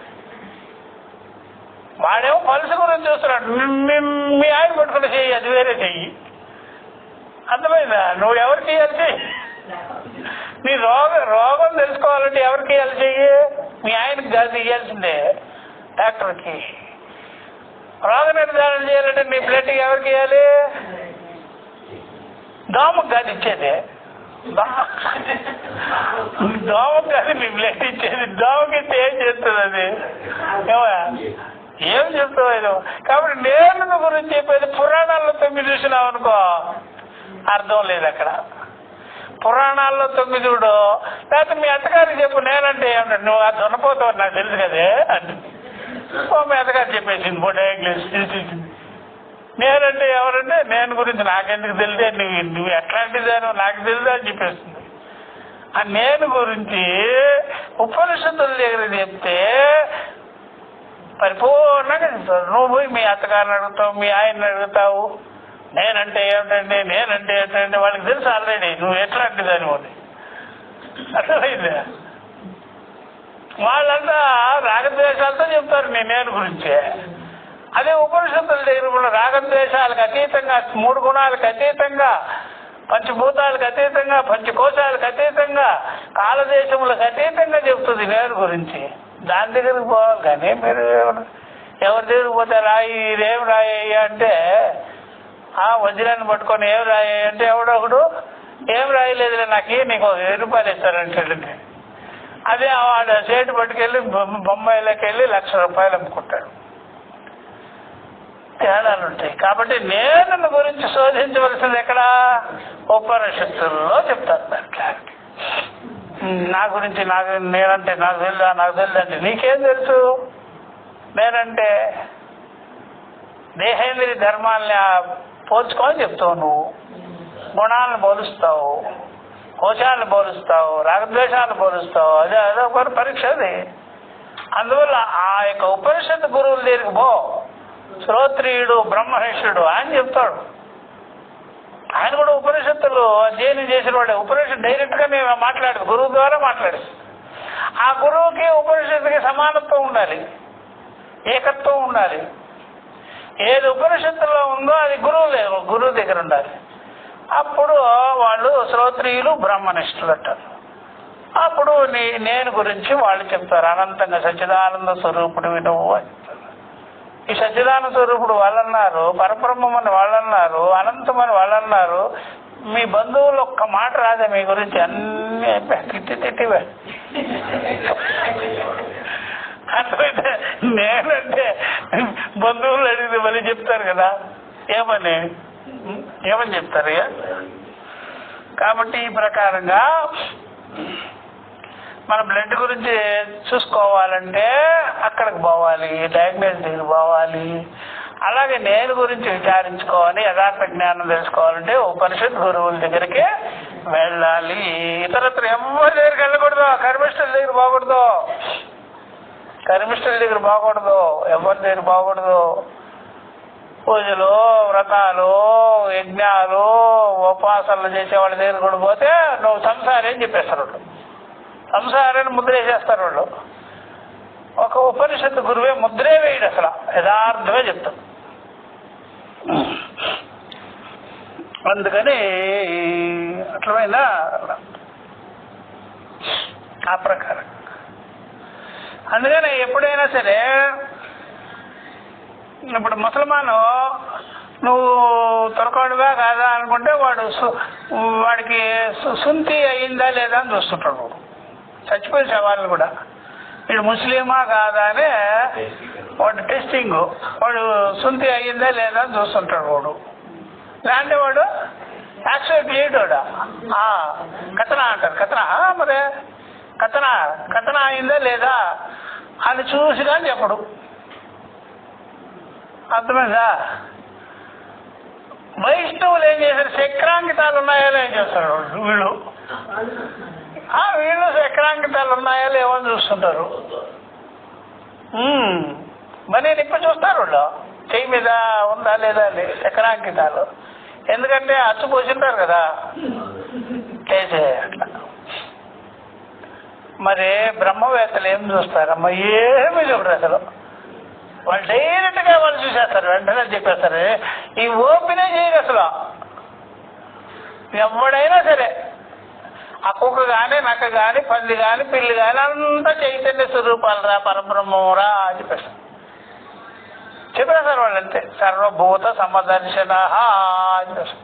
A: వాడేమో పల్స్ గురించి చూస్తున్నాడు, మీ ఆయన పట్టుకుని చెయ్యి, అది వేరే చెయ్యి. అర్థమైందా? నువ్వు ఎవరికి ఇవ్వాలి చెయ్యి? నీ రోగం తెలుసుకోవాలంటే ఎవరికి ఇవ్వాలి చెయ్యి? మీ ఆయనకి కాదు ఇవ్వాల్సిందే, డాక్టర్కి. రోగ నిర్ధారణ చేయాలంటే నీ బ్లడ్ ఎవరికి ఇవ్వాలి? దోమకు కాదు ఇచ్చేది, దోమకు కాదు నీ బ్లడ్ ఇచ్చేది. దోమకి ఇస్తే ఏం చేస్తుంది అది? ఏం చెప్తావు? కాబట్టి నేను గురించి చెప్పేది పురాణాల్లో 9 చూసినావు అనుకో, అర్థం లేదు అక్కడ. పురాణాల్లో 9 చూడు, లేకపోతే మీ అత్తగారికి చెప్పు నేనంటే ఏమంటాడు, నువ్వు ఆ దున్నపోతావు నాకు తెలుసు కదే అంటే మీ అత్తగారు చెప్పేసింది, డయాగ్నోస్ చేసేసింది. నేనంటే ఎవరంటే నేను గురించి నాకెందుకు తెలిసే, నువ్వు ఎట్లాంటిదానో నాకు తెలుసా అని చెప్పేస్తుంది. ఆ నేను గురించి ఉపనిషత్తుల దగ్గర చెప్తే పరిపూర్ణంగా చెప్తావు. నువ్వు పోయి మీ అత్తగారిని అడుగుతావు, మీ ఆయన్ని అడుగుతావు, నేనంటే ఏమిటండి వాళ్ళకి తెలుసు ఆల్రెడీ నువ్వు ఎట్లాంటి దాని అని. అర్థమైందా? వాళ్ళంతా రాగద్వేషాలతో చెప్తారు నేను గురించే. అదే ఉపనిషత్తుల దగ్గర కూడా రాగద్వేషాలకు అతీతంగా, 3 గుణాలకు అతీతంగా, పంచభూతాలకు అతీతంగా, పంచకోశాలకు అతీతంగా, కాలదేశములకు అతీతంగా చెప్తుంది నేను గురించి. దాని దగ్గరికి పోవాలి. కానీ మీరు ఎవరి దగ్గరికి పోతే రాయి ఇదేం రాయి అంటే వజ్రాన్ని పట్టుకొని ఏం రాయి అంటే ఎవడొకడు ఏం రాయలేదులే నాకు, నీకు 1000 రూపాయలు ఇస్తారంటాడు. అదే వాడు సేటు పట్టుకెళ్ళి బొంబాయిలోకి వెళ్ళి 1,00,000 రూపాయలు అమ్ముకుంటాడు. తేడాలు ఉంటాయి. కాబట్టి నేను గురించి శోధించవలసింది ఎక్కడ? ఉపనిషత్తుల్లో చెప్తారు దాని క్లారిటీ. నా గురించి నేనంటే నాకు తెలుదా అంటే నీకేం తెలుసు? నేనంటే దేహేంద్రియ ధర్మాలని పోల్చుకొని చెప్తావు, నువ్వు గుణాలను పోలుస్తావు, కోశాలను పోలుస్తావు, రాగద్వేషాలను పోలుస్తావు. అదొక పరీక్ష అది. అందువల్ల ఆ యొక్క ఉపనిషత్తు గురువుల దగ్గరికి పో. శ్రోత్రియుడు బ్రహ్మనిష్ఠుడు ఆయన చెప్తాడు. ఆయన కూడా ఉపనిషత్తులు అధ్యయనం చేసిన వాడే. ఉపనిషత్తు డైరెక్ట్ గా నేను మాట్లాడదు, గురువు ద్వారా మాట్లాడేది. ఆ గురువుకి ఉపనిషత్తుకి సమానత్వం ఉండాలి, ఏకత్వం ఉండాలి. ఏది ఉపనిషత్తులో ఉందో అది గురువు దగ్గర ఉండాలి. అప్పుడు వాళ్ళు శ్రోత్రియులు బ్రహ్మనిష్ఠులు అంటారు. అప్పుడు నేను గురించి వాళ్ళు చెప్తారు, అనంతంగా సచ్చిదానంద స్వరూపుడు నువ్వు అని చెప్తారు. ఈ సచ్చిదానంద స్వరూపుడు వాళ్ళన్నారు, పరబ్రహ్మమని వాళ్ళన్నారు, అనంతమని వాళ్ళన్నారు. మీ బంధువులు ఒక్క మాట రాదే మీ గురించి, అన్ని తిట్టివే. అర్థమైతే నేనంటే బంధువులు అడిగితే మళ్ళీ చెప్తారు కదా, ఏమని చెప్తారు. కాబట్టి ఈ ప్రకారంగా మన బ్లడ్ గురించి చూసుకోవాలంటే అక్కడికి పోవాలి, డయాగ్నోస్ దగ్గర పోవాలి. అలాగే నేను గురించి విచారించుకోవాలి, యథార్థ జ్ఞానం తెలుసుకోవాలంటే ఉపనిషత్ గురువుల దగ్గరికి వెళ్ళాలి. ఇతరత్ర ఎవరి దగ్గరికి వెళ్ళకూడదు, కర్మిష్ఠుల దగ్గర పోకూడదు, కర్మిష్ఠుల దగ్గర పోకూడదు, ఎవరి దగ్గర పోకూడదు. పూజలు, వ్రతాలు, యజ్ఞాలు, ఉపాసనలు చేసే వాళ్ళ దగ్గర కూడా పోతే నువ్వు సంసారి అని చెప్పేస్తారు వాళ్ళు, సంసారాన్ని ముద్ర వేసేస్తారు వాళ్ళు. ఒక ఉపనిషత్తు గురువే ముద్రే వేయడు, అసలు యథార్థమే చెప్తాడు. అందుకని అట్లమైన ఆ ప్రకారం. అందుకని ఎప్పుడైనా సరే ఇప్పుడు ముసల్మాను నువ్వు తొరకాడుగా కాదా అనుకుంటే వాడికి సుంతి అయిందా లేదా అని చూస్తుంటాడు వాడు. చచ్చిపోయిన సవాళ్ళు కూడా వీడు ముస్లిమా కాదా అని వాడు టెస్టింగ్, వాడు సుంతి అయ్యిందా లేదా అని చూస్తుంటాడు వాడు. లేదంటే వాడు యాక్సెప్ట్ చేయడా, కథనా అంటారు, కథనా మరి కథనా అయిందా లేదా అని చూసి కానీ చెప్పడు. అర్థమైందా? వైష్ణవులు ఏం చేశారు, చక్రాంకితాలు ఉన్నాయో ఏం చేస్తారు వీళ్ళు, వీళ్ళు చక్రాంకితాలు ఉన్నాయో లేవో అని చూస్తుంటారు. మరి నిప్ప చూస్తారు వాళ్ళు, చెయ్యి మీద ఉందా లేదా అని చక్రాంకితాలు. ఎందుకంటే అచ్చు పోసింటారు కదా చేసే అట్లా. మరి బ్రహ్మవేత్తలు ఏం చూస్తారమ్మా, ఏమి చూడరు అసలు. వాళ్ళు డైరెక్ట్ గా వాళ్ళు చూసేస్తారు, వెంటనే చెప్పేస్తారు. ఈ ఓపెనే చేయరు అసలు. ఎవడైనా సరే ఆ కుక్క కానీ, నక్క కానీ, పంది కానీ, పిల్లి కానీ అంతా చైతన్య స్వరూపాలరా, పరబ్రహ్మరా అని చెప్పేస్తారు వాళ్ళంతే. సర్వభూత సమదర్శన అని చెప్పేస్తారు.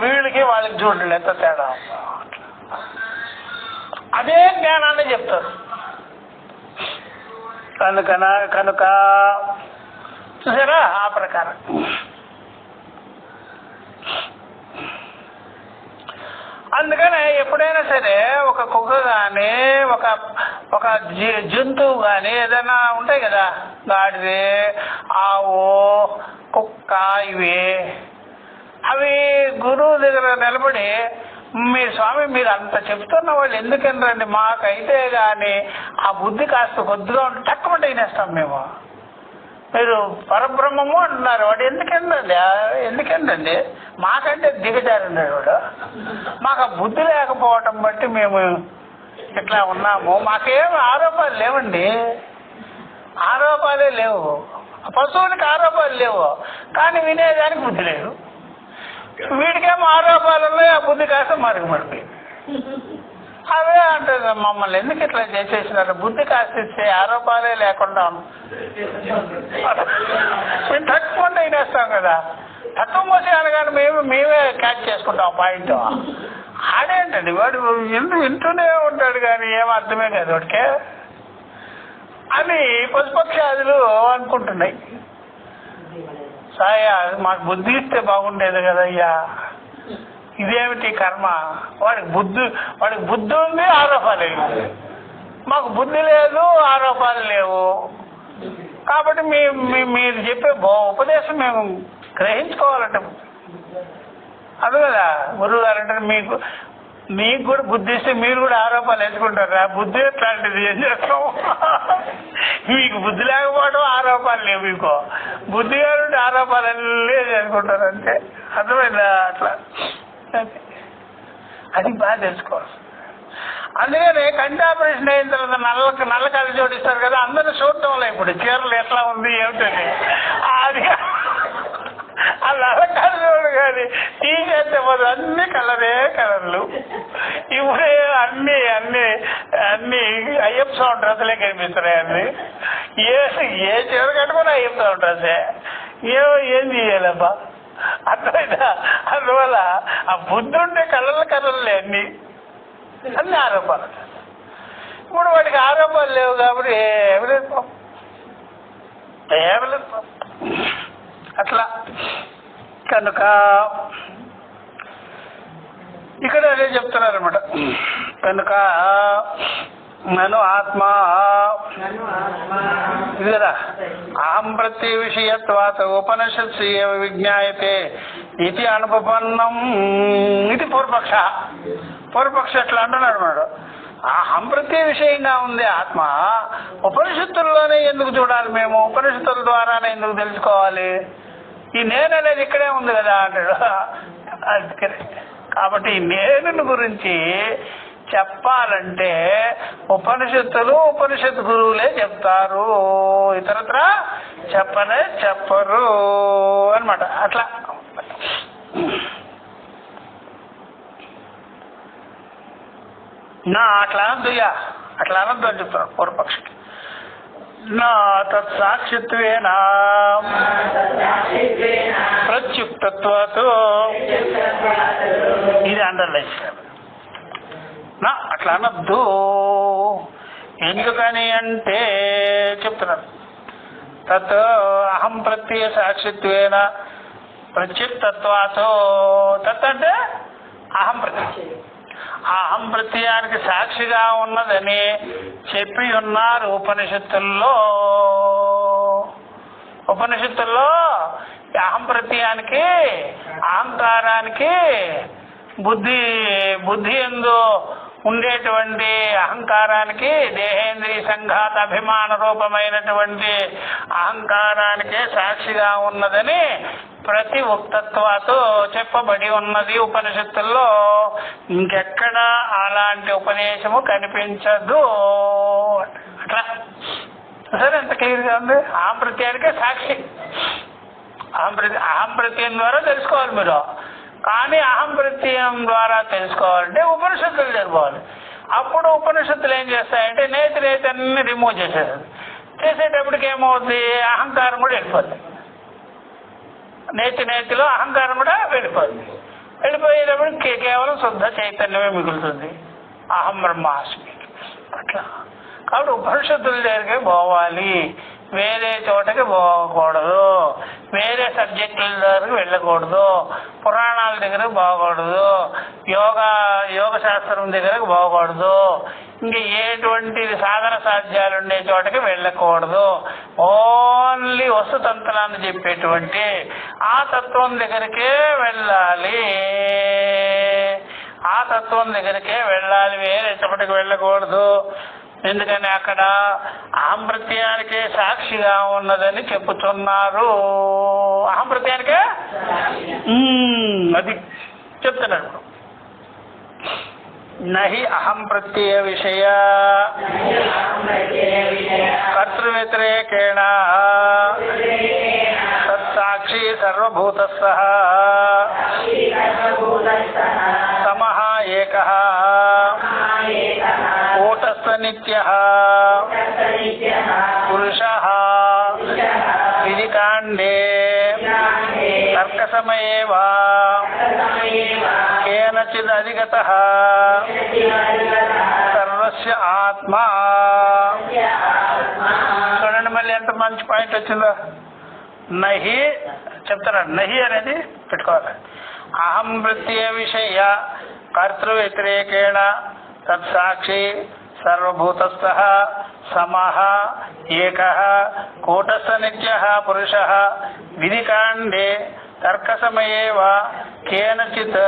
A: వీళ్ళకి వాళ్ళకి చూడండి ఎంత తేడా. అదే జ్ఞానాన్ని చెప్తారు. కనుక చూసారా ఆ ప్రకారం. అందుకనే ఎప్పుడైనా సరే ఒక కుక్క కానీ, ఒక జంతువు కానీ ఏదైనా ఉంటాయి కదా, గాడిదే, ఆవు, కుక్క, అవి గురువు దగ్గర నిలబడి మీ స్వామి మీరు అంత చెప్తున్న వాళ్ళు ఎందుకనరండి, మాకైతే కానీ ఆ బుద్ధి కాస్త కొద్దిగా ఉంటే తక్కువ తినేస్తాం మేము. మీరు పరబ్రహ్మము అంటున్నారు, వాడు ఎందుకండి మాకంటే దిగజారున్నాడు వాడు. మాకు ఆ బుద్ధి లేకపోవటం బట్టి మేము ఇట్లా ఉన్నాము. మాకేం ఆరోపాలు లేవండి, ఆరోపాలే లేవు. పశువునికి ఆరోపాలు లేవు, కానీ వినేదానికి బుద్ధి లేదు. వీడికేమో ఆరోపాలు ఉన్నాయి, ఆ బుద్ధి కాస్త మరుగుపడిపోయింది. అవే అంటారు మమ్మల్ని ఎందుకు ఇట్లా చేసేసినారు, బుద్ధి కాస్త ఇచ్చే ఆరోపాలే లేకుండా మేము తక్కువ తినేస్తాం కదా. తక్కువ మోసి అనగానే మేమే క్యాచ్ చేసుకుంటాం పాయింట్. ఆడేంటండి వాడు వింటూనే ఉంటాడు కానీ ఏం అర్థమే కాదు వాడికే అని పశుపక్షాదులు అనుకుంటున్నాయి. సాయ మాకు బుద్ధి ఇస్తే బాగుండేది కదయ్యా, ఇదేమిటి కర్మ. వాడికి బుద్ధి ఉంది, ఆరోపాలు లేవు. మాకు బుద్ధి లేదు, ఆరోపాలు లేవు. కాబట్టి మీరు చెప్పే ఉపదేశం మేము గ్రహించుకోవాలంటే అది కదా. గురువు గారు అంటే మీకు కూడా బుద్ధి ఇస్తే మీరు కూడా ఆరోపాలు వేసుకుంటారా? బుద్ధి ఎట్లాంటిది, ఏం చేస్తాం? మీకు బుద్ధి లేకపోవడం ఆరోపాలు లేవు, మీకు బుద్ధి గారు ఆరోపాలన్నీ చేసుకుంటారు అంతే. అర్థమైందా? అట్లా అది బాగా తెలుసుకోవాలి. అందుకని కంటి ఆపరేషన్ అయిన తర్వాత నల్ల కళ్ళు జోడిస్తారు కదా, అందరూ చూడటం వల్ల ఇప్పుడు చీరలు ఎట్లా ఉంది ఏమిటని. అది ఆ నల్ల కళ్ళు చూడు కానీ తీసేస్తే పోదు, అన్ని కలర్లు. ఇప్పుడే అన్ని అయ్యప్ప స్వామి డ్రెస్సులే కనిపిస్తున్నాయి. అన్ని ఏ చీర కట్టుకుని అయ్యప్ప స్వామి డ్రెస్సే. ఏం చేయాలబ్బా, అర్థమైనా? అందువల్ల ఆ బుద్ధి ఉండే కళ్ళలే అన్ని ఆరోపణలు. ఇప్పుడు వాడికి ఆరోపాలు లేవు కాబట్టి ఏమి లేదు, ఏమి లేదు. అట్లా కనుక ఇక్కడ అదే చెప్తున్నారన్నమాట. కనుక నను ఆత్మ ఇది కదా, అహం ప్రత్యయ విషయత్వాత ఉపనిషత్సు ఏవ విజ్ఞాయతే ఇది అనుపన్నం. ఇది పూర్వపక్ష. పూర్వపక్ష ఎట్లా అంటున్నాడు అన్నమాట, అహం ప్రత్యయ విషయంగా ఉంది ఆత్మ, ఉపనిషత్తుల్లోనే ఎందుకు చూడాలి మేము, ఉపనిషత్తుల ద్వారానే ఎందుకు తెలుసుకోవాలి, ఈ నేను అనేది ఇక్కడే ఉంది కదా అంటాడు. కాబట్టి ఈ నేను గురించి చెప్పాలంటే ఉపనిషత్తులు ఉపనిషత్ గురువులే చెప్తారు, ఇతరత్ర చెప్పరు అనమాట. అట్లా నా అట్లా అనద్దుయ్యా, అట్లా అనద్దు అని చెప్తాను పూర్వపక్షకి. నా తత్సాక్షిత్వేన ప్రత్యుక్తత్వాత్, ఇది అండర్లైన్ చేయాలి. నా అట్లా అనద్దు. ఎందుకని అంటే చెప్తున్నారు, తత్ అహం ప్రత్యయ సాక్షిత్వేన ప్రత్యుక్తత్వాత్. తత్ అంటే అహం ప్రత్యయం, అహం ప్రత్యయానికి సాక్షిగా ఉన్నదని చెప్పి ఉన్నారు ఉపనిషత్తుల్లో. ఉపనిషత్తుల్లో అహం ప్రత్యయానికి, అహంకారానికి, బుద్ధి యందు ఉండేటువంటి అహంకారానికి, దేహేంద్రియ సంఘాత అభిమాన రూపమైనటువంటి అహంకారానికే సాక్షిగా ఉన్నదని ప్రతి ఉక్తత్వాతో చెప్పబడి ఉన్నది ఉపనిషత్తుల్లో. ఇంకెక్కడ అలాంటి ఉపదేశము కనిపించదు. అట్లా సరే, ఎంత క్లియర్గా ఉంది. అహం ప్రత్యయానికే సాక్షి. అహం ప్రత్యయం ద్వారా తెలుసుకోవాలి మీరు. కానీ అహం ప్రత్యయం ద్వారా తెలుసుకోవాలంటే ఉపనిషత్తులు జరుపుకోవాలి. అప్పుడు ఉపనిషత్తులు ఏం చేస్తాయంటే నేతి అన్ని రిమూవ్ చేసేది. చేసేటప్పటికి ఏమవుతుంది, అహంకారం కూడా వెళ్ళిపోతుంది. నేతిలో అహంకారం కూడా వెళ్ళిపోతుంది. వెళ్ళిపోయేటప్పుడు కేవలం శుద్ధ చైతన్యమే మిగులుతుంది, అహం బ్రహ్మాస్మి. అట్లా కాబట్టి ఉపనిషత్తుల దగ్గరికి పోవాలి, వేరే చోటకి పోకూడదు, వేరే సబ్జెక్టుల దగ్గరికి వెళ్ళకూడదు, పురాణాల దగ్గరకు పోకూడదు, యోగ శాస్త్రం దగ్గరకు పోకూడదు, ఇంకా ఎటువంటి సాధన సాధ్యాలు ఉండే చోటకి వెళ్ళకూడదు. ఓన్లీ వస్తుతంత్రాన్ని చెప్పేటువంటి ఆ తత్వం దగ్గరికే వెళ్ళాలి. ఆ తత్వం దగ్గరికే వెళ్ళాలి, వేరే చోటకి వెళ్ళకూడదు. ఎందుకని అక్కడ అహం ప్రత్యయానికే సాక్షిగా ఉన్నదని చెప్పుతున్నారు. అహం ప్రత్యయానికే అది చెప్తున్నాడు. నహి అహం ప్రత్యయ విషయ కర్తృవ్యతిరేకేణ తత్సాక్షి సర్వభూతస్థః సమః ఏకః కూటస్థ నిత్యః పురుషః విధికాండే తర్కసమయే వా కేనచిద్ అధిగతః సర్వస్య ఆత్మా. చూడండి మళ్ళీ ఎంత మంచి పాయింట్ వచ్చిందో. నహి చెప్తున్నాడు, నహి అనేది పెట్టుకోవాలి. అహం ప్రత్యయ విషయ కర్తృ వ్యతిరేకేణ తత్సాక్షి సర్వభూతస్థః సమః ఏకః కూటస్థ నిత్యః పురుషః విధికాండే తర్కసమయే వా కేనచిత్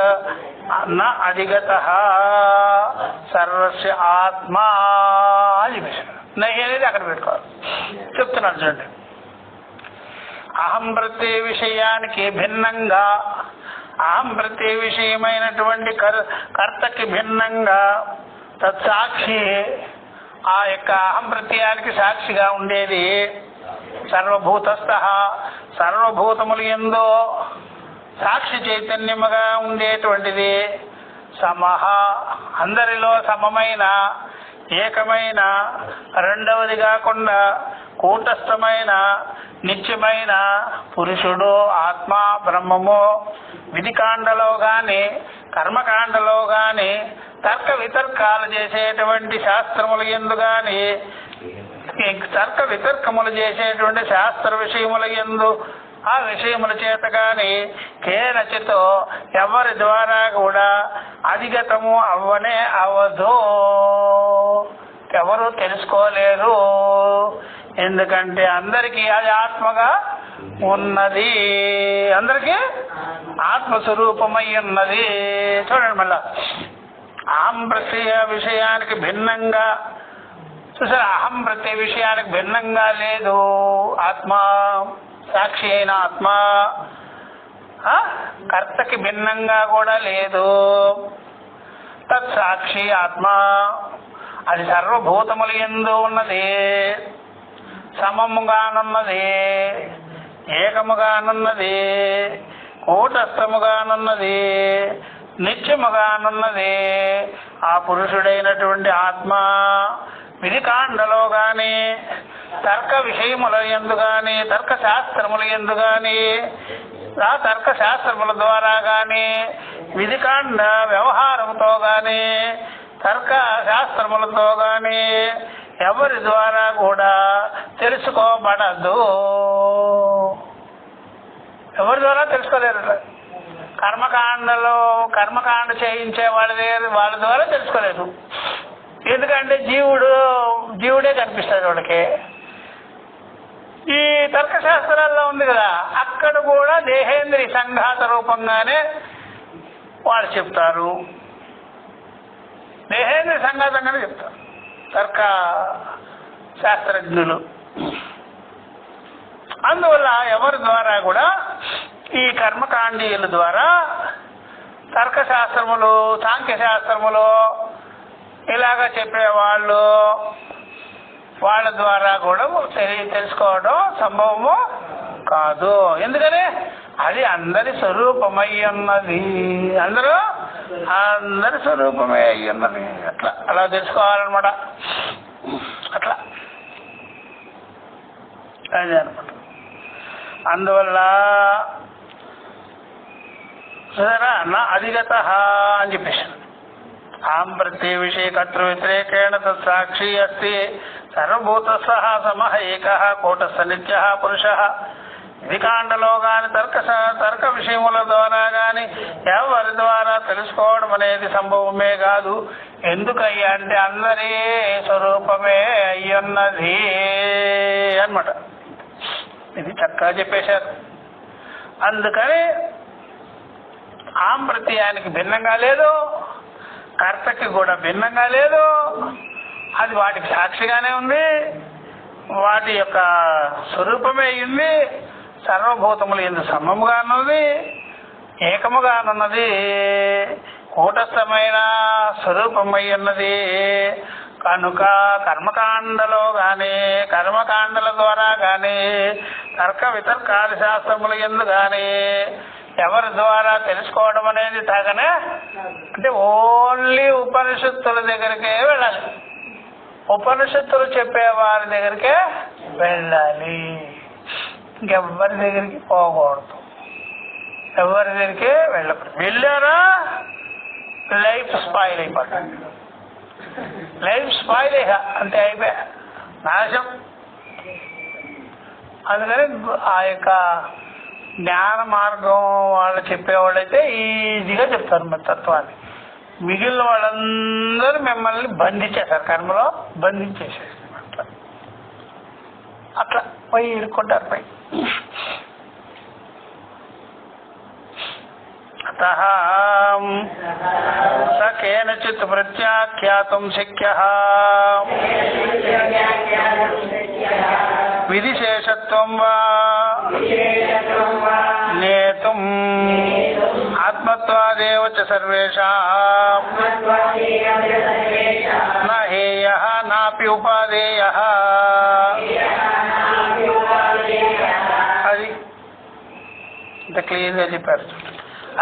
A: న అధిగతః సర్వస్య ఆత్మా. నహి అనేది అక్కడ పెట్టుకోవాలి. చెప్తున్నాను చూడండి, అహం ప్రత్యయ విషయానికి భిన్నంగా, అహం ప్రత్యయ విషయమైనటువంటి కర్తకి భిన్నంగా తత్సాక్షి, ఆ యొక్క అహం ప్రత్యయానికి సాక్షిగా ఉండేది సర్వభూతస్థః, సర్వభూతములు యందు సాక్షి చైతన్యముగా ఉండేటువంటిది. సమః, అందరిలో సమమైన, ఏకమైన, రెండవది కాకుండా కూటస్థమైన నిత్యమైన పురుషుడు ఆత్మ బ్రహ్మము విధికాండలో గాని కర్మకాండలో గాని తర్క వితర్కాలు చేసేటువంటి శాస్త్రముల యందు గాని తర్క వితర్కములు చేసేటువంటి శాస్త్ర విషయముల యందు ఆ విషయముల చేత గాని కేనచితో ఎవరి ద్వారా కూడా అధిగతము అవ్వనే అవ్వదు, ఎవరు తెలుసుకోలేరు. ఎందుకంటే అందరికీ అది ఆత్మగా ఉన్నది, అందరికీ ఆత్మస్వరూపమై ఉన్నది. చూడండి మళ్ళా అహం ప్రత్యయ విషయానికి భిన్నంగా చూసారా, అహం ప్రత్యయ విషయానికి భిన్నంగా లేదు ఆత్మ, సాక్షి అయిన ఆత్మ కర్తకి భిన్నంగా కూడా లేదు. తత్సాక్షి ఆత్మ అది సర్వభూతముల యందు ఉన్నది, సమముగానున్నది, ఏకముగానున్నది, కూటస్థముగానున్నది, నిత్యముగానున్నది. ఆ పురుషుడైనటువంటి ఆత్మ విధికాండలో గాని తర్క విషయముల యందు గాని తర్క శాస్త్రముల యందు గాని ఆ తర్క శాస్త్రముల ద్వారా గాని విధికాండ వ్యవహారముతో గాని తర్క శాస్త్రములతో గాని ఎవరి ద్వారా కూడా తెలుసుకోబడదు. ఎవరి ద్వారా తెలుసుకోలేరు. కర్మకాండ చేయించే వాళ్ళ ద్వారా తెలుసుకోలేదు. ఎందుకంటే జీవుడే కనిపిస్తాడు వాళ్ళకి. ఈ తర్కశాస్త్రాల్లో ఉంది కదా, అక్కడ కూడా దేహేంద్రియ సంఘాత రూపంగానే వాళ్ళు చెప్తారు, దేహేంద్రియ సంఘాతంగానే చెప్తారు తర్క శాస్త్రజ్ఞులు. అందువల్ల ఎవరి ద్వారా కూడా ఈ కర్మకాండీయుల ద్వారా తర్కశాస్త్రములు సాంఖ్యశాస్త్రములు ఇలాగా చెప్పేవాళ్ళు వాళ్ళ ద్వారా కూడా తెలుసుకోవడం సంభవము కాదు. ఎందుకని అది అందరి స్వరూపమై ఉన్నది, అందరి స్వరూపమే అయి ఉన్నది. అలా తెలుసుకోవాలన్నమాట. అట్లా అదే అనమాట. అందువల్ల సరేనా నా అధిగత అని చెప్పేసి ఆం ప్రత్యయ విషయ కర్తృ వ్యతిరేకేణ తత్సాక్షి అస్తి సర్వభూతస్థ సమః ఏకః కూటస్థ నిత్యః పురుషః. విధికాండలో గాని తర్క విషయముల ద్వారా గాని ఎవరి ద్వారా తెలుసుకోవడం అనేది సంభవమే కాదు. ఎందుకయ్యా అంటే అందరి స్వరూపమే అయ్యున్నది అన్నమాట. ఇది చక్కగా చెప్పేశారు. అందుకని ఆం ప్రత్యయానికి భిన్నంగా లేదు, కర్తకి కూడా భిన్నంగా లేదు. అది వాటికి సాక్షిగానే ఉంది, వాటి యొక్క స్వరూపమే అయ్యింది. సర్వభూతములు ఎందు సమముగానున్నది, ఏకముగానున్నది, కూటస్థమైన స్వరూపమై ఉన్నది. కనుక కర్మకాండలో గాని కర్మకాండల ద్వారా గాని తర్క వితర్కాల శాస్త్రముల యందు గాని ఎవరి ద్వారా తెలుసుకోవడం అనేది తాగనే అంటే ఓన్లీ ఉపనిషత్తుల దగ్గరికే వెళ్ళాలి, ఉపనిషత్తులు చెప్పే వారి దగ్గరికే వెళ్ళాలి. ఇంకెవ్వరి దగ్గరికి పోకూడదు, ఎవరి దగ్గరికి వెళ్ళకూడదు. వెళ్ళారా లైఫ్ స్పాయిల్ అయిపోతుంది, లైఫ్ స్పాయిల్ అయ్యా అంతే, అయిపోయా నాశం. అందుకని ఆ యొక్క జ్ఞాన మార్గం వాళ్ళు చెప్పేవాళ్ళైతే ఈజీగా చెప్తారు మరి తత్వాన్ని. మిగిలిన వాళ్ళందరూ మిమ్మల్ని బంధించేశారు, కర్మలో బంధించేసారు. అట్లా పోయి ఇరుక్కుంటారు పై. అతః స కేనచిత్ ప్రత్యాఖ్యాతుం శక్యః విధిశేషత్వం వా నేతుం ఆత్మత్వాదేవ చ సర్వేషాం న హేయః నాపి ఉపాదేయః. అది ఇంత క్లియర్గా చెప్పారు.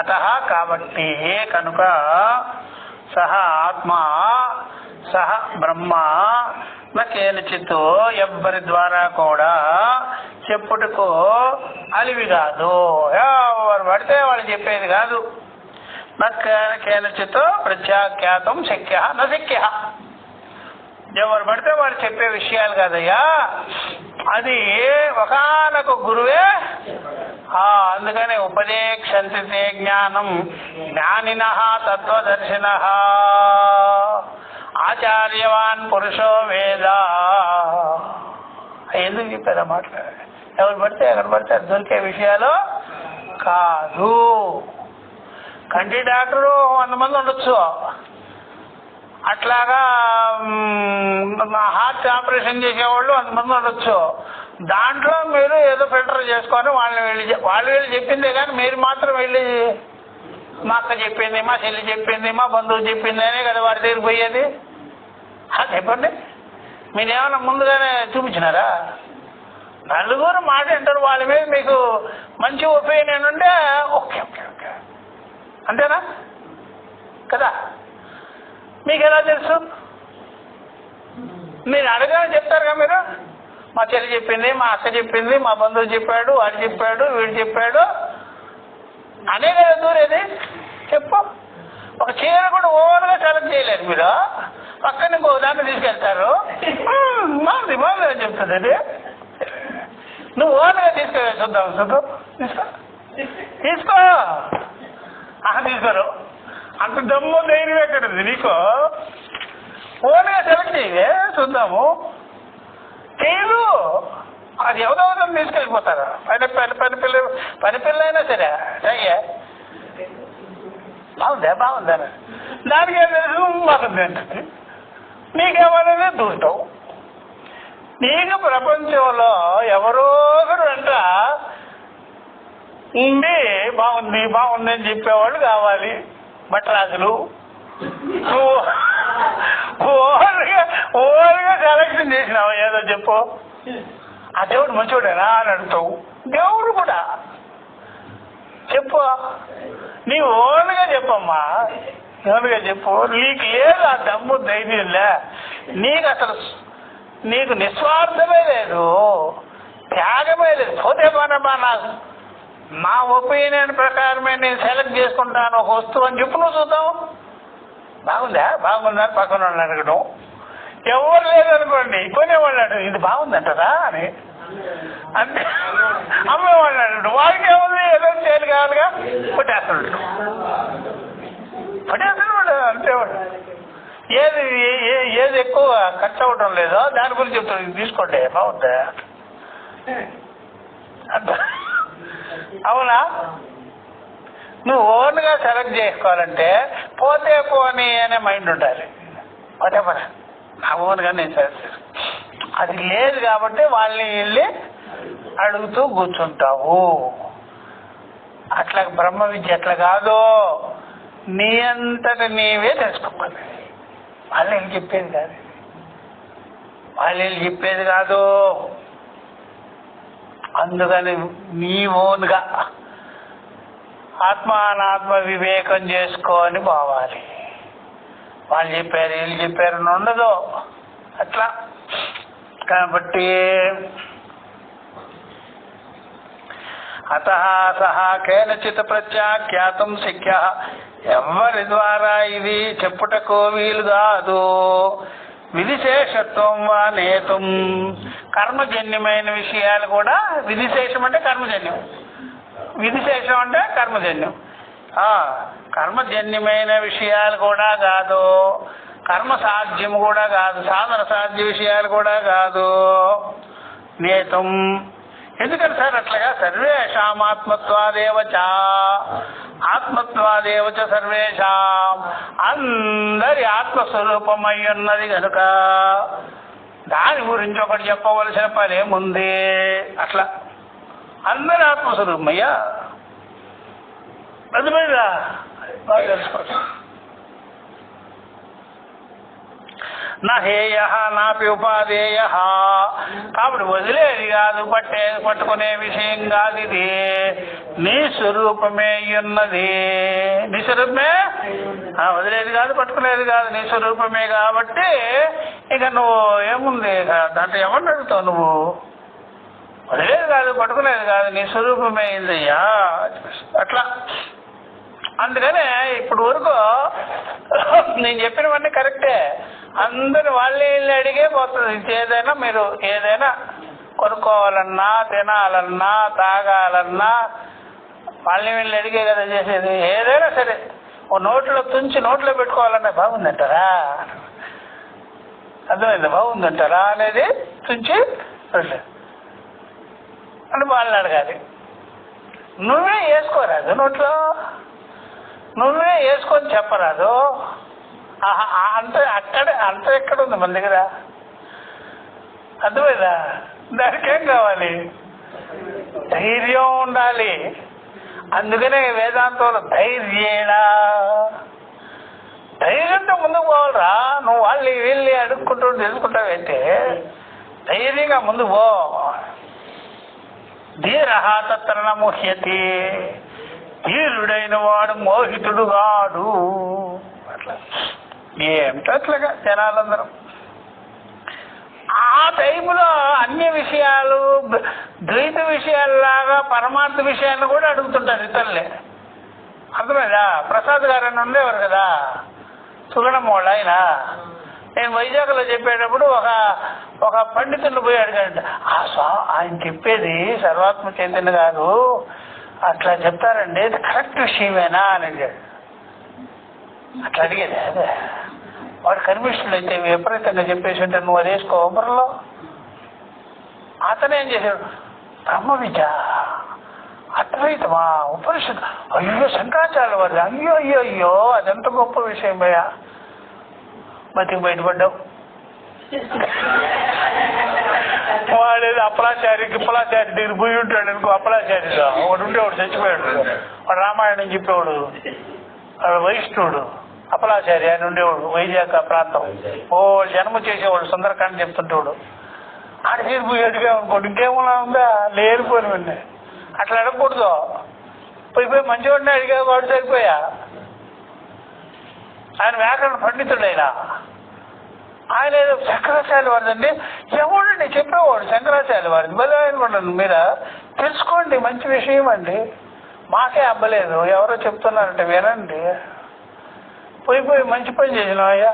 A: అతః కాబట్టి కనుక సహ ఆత్మ సహ బ్రహ్మ కేనచిత్తు ఎవ్వరి ద్వారా కూడా చెప్పుటకు అలివి కాదు, ఎవరు పడితే వాళ్ళు చెప్పేది కాదు. కేనచిత్తు ప్రత్యాఖ్యాతం శక్య నశక్య, ఎవరు పడితే వాళ్ళు చెప్పే విషయాలు కాదయ్యా, అది ఒకానొక గురువే. అందుకని ఉపదేక్షంతి జ్ఞానం జ్ఞానిన తత్వదర్శిన ఆచార్యవాన్ పురుషో వేద. ఎందుకు చెప్పారు ఆ మాటలు? ఎవరు పడితే ఎక్కడ పడితే దొరికే విషయాలు కాదు. కంటి డాక్టరు 100 మంది ఉండొచ్చు, అట్లాగా హార్ట్ ఆపరేషన్ చేసేవాళ్ళు 100 మంది ఉండొచ్చు. దాంట్లో మీరు ఏదో ఫిల్టర్ చేసుకొని వాళ్ళు వెళ్ళి చెప్పిందే కానీ మీరు మాత్రం వెళ్ళి మా అక్క చెప్పింది, మా చెల్లి చెప్పింది, మా బంధువు చెప్పింది అనే కదా వాడి దగ్గరికి పోయేది. చెప్పండి, మీరేమన్నా ముందుగానే చూపించినారా? నలుగురు మాట అంటారు, వాళ్ళ మీద మీకు మంచి ఒపీనియన్ ఉంటే ఓకే ఓకే ఓకే అంతేనా కదా? మీకు ఎలా తెలుసు? మీరు అడగాలని చెప్తారుగా మీరు. మా చెల్లి చెప్పింది, మా అక్క చెప్పింది, మా బంధువు చెప్పాడు, వాడు చెప్పాడు, వీడు చెప్పాడు అనే కదా దూరేది. చెప్పు. ఒక చీర కూడా ఓన్గా సెలెక్ట్ చేయలేదు మీరు, పక్కన ఇంకో దాన్ని తీసుకెళ్తారు, బాగుంది బాగుంది అని చెప్తుంది. అది నువ్వు ఓన్గా తీసుకెళ్ళి చూద్దాం, చూద్దాం తీసుకో తీసుకోరు. అంత దమ్ము ధైర్యం ఎక్కడుంది నీకు? ఓన్గా సెలెక్ట్ చేయవే చూద్దాము. చేయదు, అది ఎవరెవరు తీసుకెళ్ళిపోతారు. పని పిల్ల అయినా సరే అయ్యే బాగుందా దానికి ఏం తెలుసు? బాగుంది అంటుంది. నీకేమనేది దూస్తావు. నీకు ప్రపంచంలో ఎవరో ఒకరు అంట ఉండి బాగుంది బాగుంది అని చెప్పేవాళ్ళు కావాలి. భట్రాజులు ఓవర్గా సెలక్షన్ చేసినావు, ఏదో చెప్పు. ఆ దేవుడు మంచోడేనా అని అడుగుతావు. దేవుడు కూడా చెప్పు, నీ ఓన్గా చెప్పమ్మా, ఓన్గా చెప్పు. నీకు లేదు ఆ దమ్ము ధైర్యంలే, నీకు అసలు నీకు నిస్వార్థమే లేదు, త్యాగమే లేదు. పోతే బానమ్మా, నా ఒపీనియన్ ప్రకారమే నేను సెలెక్ట్ చేసుకుంటాను ఒక వస్తువు అని చెప్పు, నువ్వు చూద్దాం. బాగుందా బాగుందని పక్కన వాళ్ళు అడగడం. ఎవరు లేదనుకోండి కొనేవాళ్ళు ఇది బాగుందంటారా అని అంటే అమ్మేవాళ్ళు అడగడం. వాడికి ఏముంది, ఏదో చేయాలి కావాలిగా పట్టేస్తాడు వాడు అంతేవాడు. ఏది ఎక్కువ ఖర్చు అవ్వడం లేదో దాని గురించి చెప్తాడు, ఇది తీసుకోండి బాగుందా అంత. అవునా? నువ్వు ఓన్గా సెలెక్ట్ చేసుకోవాలంటే పోతే పోనీ అనే మైండ్ ఉండాలి. పోతే పని నా ఓన్గా నేను సెలెక్ట్ చేసుకో, అది లేదు కాబట్టి వాళ్ళని వెళ్ళి అడుగుతూ కూర్చుంటావు. అట్లా బ్రహ్మ విద్య ఎట్లా కాదు, నీ అంతట నీవే తెలుసుకోవాలి. వాళ్ళు వెళ్ళి చెప్పేది కాదు, అందుకని నీ ఓన్గా ఆత్మానాత్మ వివేకం చేసుకొని పోవాలి. వాళ్ళు చెప్పారు వీళ్ళు చెప్పారు ఉండదు అట్లా. కాబట్టి అత సహా కేనచిత్ ప్రత్యాఖ్యాతం శక్య, ఎవరి ద్వారా ఇది చెప్పుటకు వీలు కాదు. విధిశేషత్వం వా నేతం, కర్మజన్యమైన విషయాలు కూడా, విధిశేషం అంటే కర్మజన్యం, విధిశేషం అంటే కర్మజన్యం. కర్మజన్యమైన విషయాలు కూడా కాదు, కర్మ సాధ్యం కూడా కాదు, సాధన సాధ్య విషయాలు కూడా కాదు. నేతం ఎందుకని సార్ అట్లాగా? సర్వేషాం ఆత్మత్వాదేవచ, ఆత్మత్వాదేవచ సర్వేషాం, అందరి ఆత్మస్వరూపమై ఉన్నది కనుక దాని గురించి ఒకటి చెప్పవలసిన పనేముంది? అట్లా అందరి ఆత్మస్వరూపమయ్యా, అది మీద బాగా తెలుసుకోవచ్చు. నా హేయ నాపి ఉపాధేయ. కాబట్టి వదిలేది కాదు, పట్టుకునే విషయం కాదు ఇది. నీ స్వరూపమే ఉన్నది. నీ స్వరూపమే, వదిలేది కాదు, పట్టుకునేది కాదు, నీ స్వరూపమే. కాబట్టి ఇక నువ్వు ఏముంది దాంట్లో ఎవరిని అడుగుతావు? నువ్వు వదిలేది కాదు, పట్టుకునేది కాదు, నీ స్వరూపమే అయిందయ్యా. అట్లా అందుకనే ఇప్పుడు వరకు నేను చెప్పినవన్నీ కరెక్టే. అందరు వాళ్ళే అడిగే పోతుంది. ఏదైనా మీరు ఏదైనా కొనుక్కోవాలన్నా, తినాలన్నా, తాగాలన్నా వాళ్ళని వీళ్ళు అడిగే కదా చేసేది. ఏదైనా సరే ఓ నోట్లో తుంచి నోట్లో పెట్టుకోవాలన్నా బాగుందంటారా, అర్థమైంది, బాగుందంటారా అనేది తుంచి అని వాళ్ళని అడగాలి. నువ్వే వేసుకోరాదు నోట్లో, నువ్వే వేసుకొని చెప్పరాదు. అంత ఎక్కడ ఉంది మన దగ్గర, అర్థమైందా? దానికేం కావాలి? ధైర్యం ఉండాలి. అందుకనే వేదాంతంలో ధైర్యేనా, ధైర్యంతో ముందుకు పోవాలరా. నువ్వు వాళ్ళు వీళ్ళని అడుక్కుంటూ తెలుసుకుంటావంటే ధైర్యంగా ముందుకు పో. ధీరః తత్ర న ముహ్యతి, ధీరుడైన వాడు మోహితుడు కాడు. అట్లా ఏమిటో అట్లాగా జనాలందరూ ఆ టైంలో అన్ని విషయాలు ద్వైత విషయాల్లాగా పరమార్థ విషయాలను కూడా అడుగుతుంటారు ఇతరులే. అర్థమైందా? ప్రసాద్ గారు అని ఉండేవారు కదా, సుగణమోళ్ళు ఆయన. నేను వైజాగ్లో చెప్పేటప్పుడు ఒక పండితుడిని పోయి అడిగాడు, ఆయన చెప్పేది సర్వాత్మ చైతన్య గారు అట్లా చెప్తారండి, ఇది కరెక్ట్ విషయమేనా అని అడిగాడు. అట్లా అడిగేది అదే. వాడు కనిపిస్తుంది అయితే విపరీతంగా చెప్పేసి ఉంటే నువ్వు అది వేసుకో బుర్రలో. అతను ఏం చేశాడు, బ్రహ్మ విద్య, అద్వైతమా, ఉపనిషత్తు, అయ్యో శంకరాచార్య వారి, అయ్యో అయ్యో అయ్యో అదెంత గొప్ప విషయం భయ్యా, బతికి బయటపడ్డావు. వాడేది అప్పలాచారి గిప్పలాచారి దగ్గర పోయి ఉంటాడు అనుకో. అప్పలాచారిగా వాడు ఉండేవాడు, చచ్చిపోయాడు. వాడు రామాయణం చెప్పేవాడు, వాడు వైష్ణవుడు. అప్పలాచారి ఆయన ఉండేవాడు వైజాగ్ ప్రాంతం. ఓ జన్మ చేసేవాడు, సుందరకాండ చెప్తుంటాడు. ఆడ చేసి పోయి అడిగామనుకోండి ఇంకేమన్నా ఉందా, లేరిపోయిన. అట్లా అడగకూడదు. పోయి మంచివాడిని అడిగా వాడు సరిపోయా. ఆయన వ్యాకరణ పండితుడు. ఆయన ఏదో శంకరాచార్య వారిదండి, ఎవడండి చెప్పేవాడు శంకరాచార్య వారిది, భలే అనుకోండి. మీరు తెలుసుకోండి, మంచి విషయం అండి, మాకే అబ్బలేదు, ఎవరో చెప్తున్నారంటే వినండి. పోయి మంచి పని చేసినావు అయ్యా.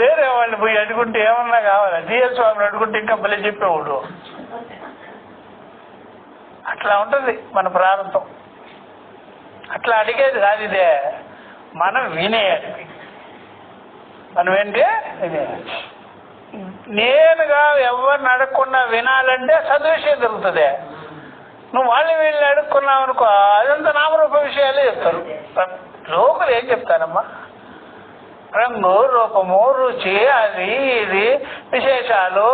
A: వేరే వాళ్ళని పోయి అడుగుంటే ఏమన్నా కావాలా? జిఎల్ స్వామిని అడుగుంటే ఇంకా భలే చెప్పేవాడు. అట్లా ఉంటుంది మన ప్రారంభం. అట్లా అడిగేది కాదు ఇదే, మనం వినేయాలి. మనం ఏంటి నేనుగా ఎవరిని అడగకుండా వినాలంటే సద్విషయం దొరుకుతుంది. నువ్వు వాళ్ళు వీళ్ళని అడుక్కున్నావు అనుకో, అదంతా నామరూప విషయాలే చెప్తారు. లోకులు ఏం చెప్తారమ్మా? రంగు, రూపము, రుచి, అది ఇది విశేషాలు,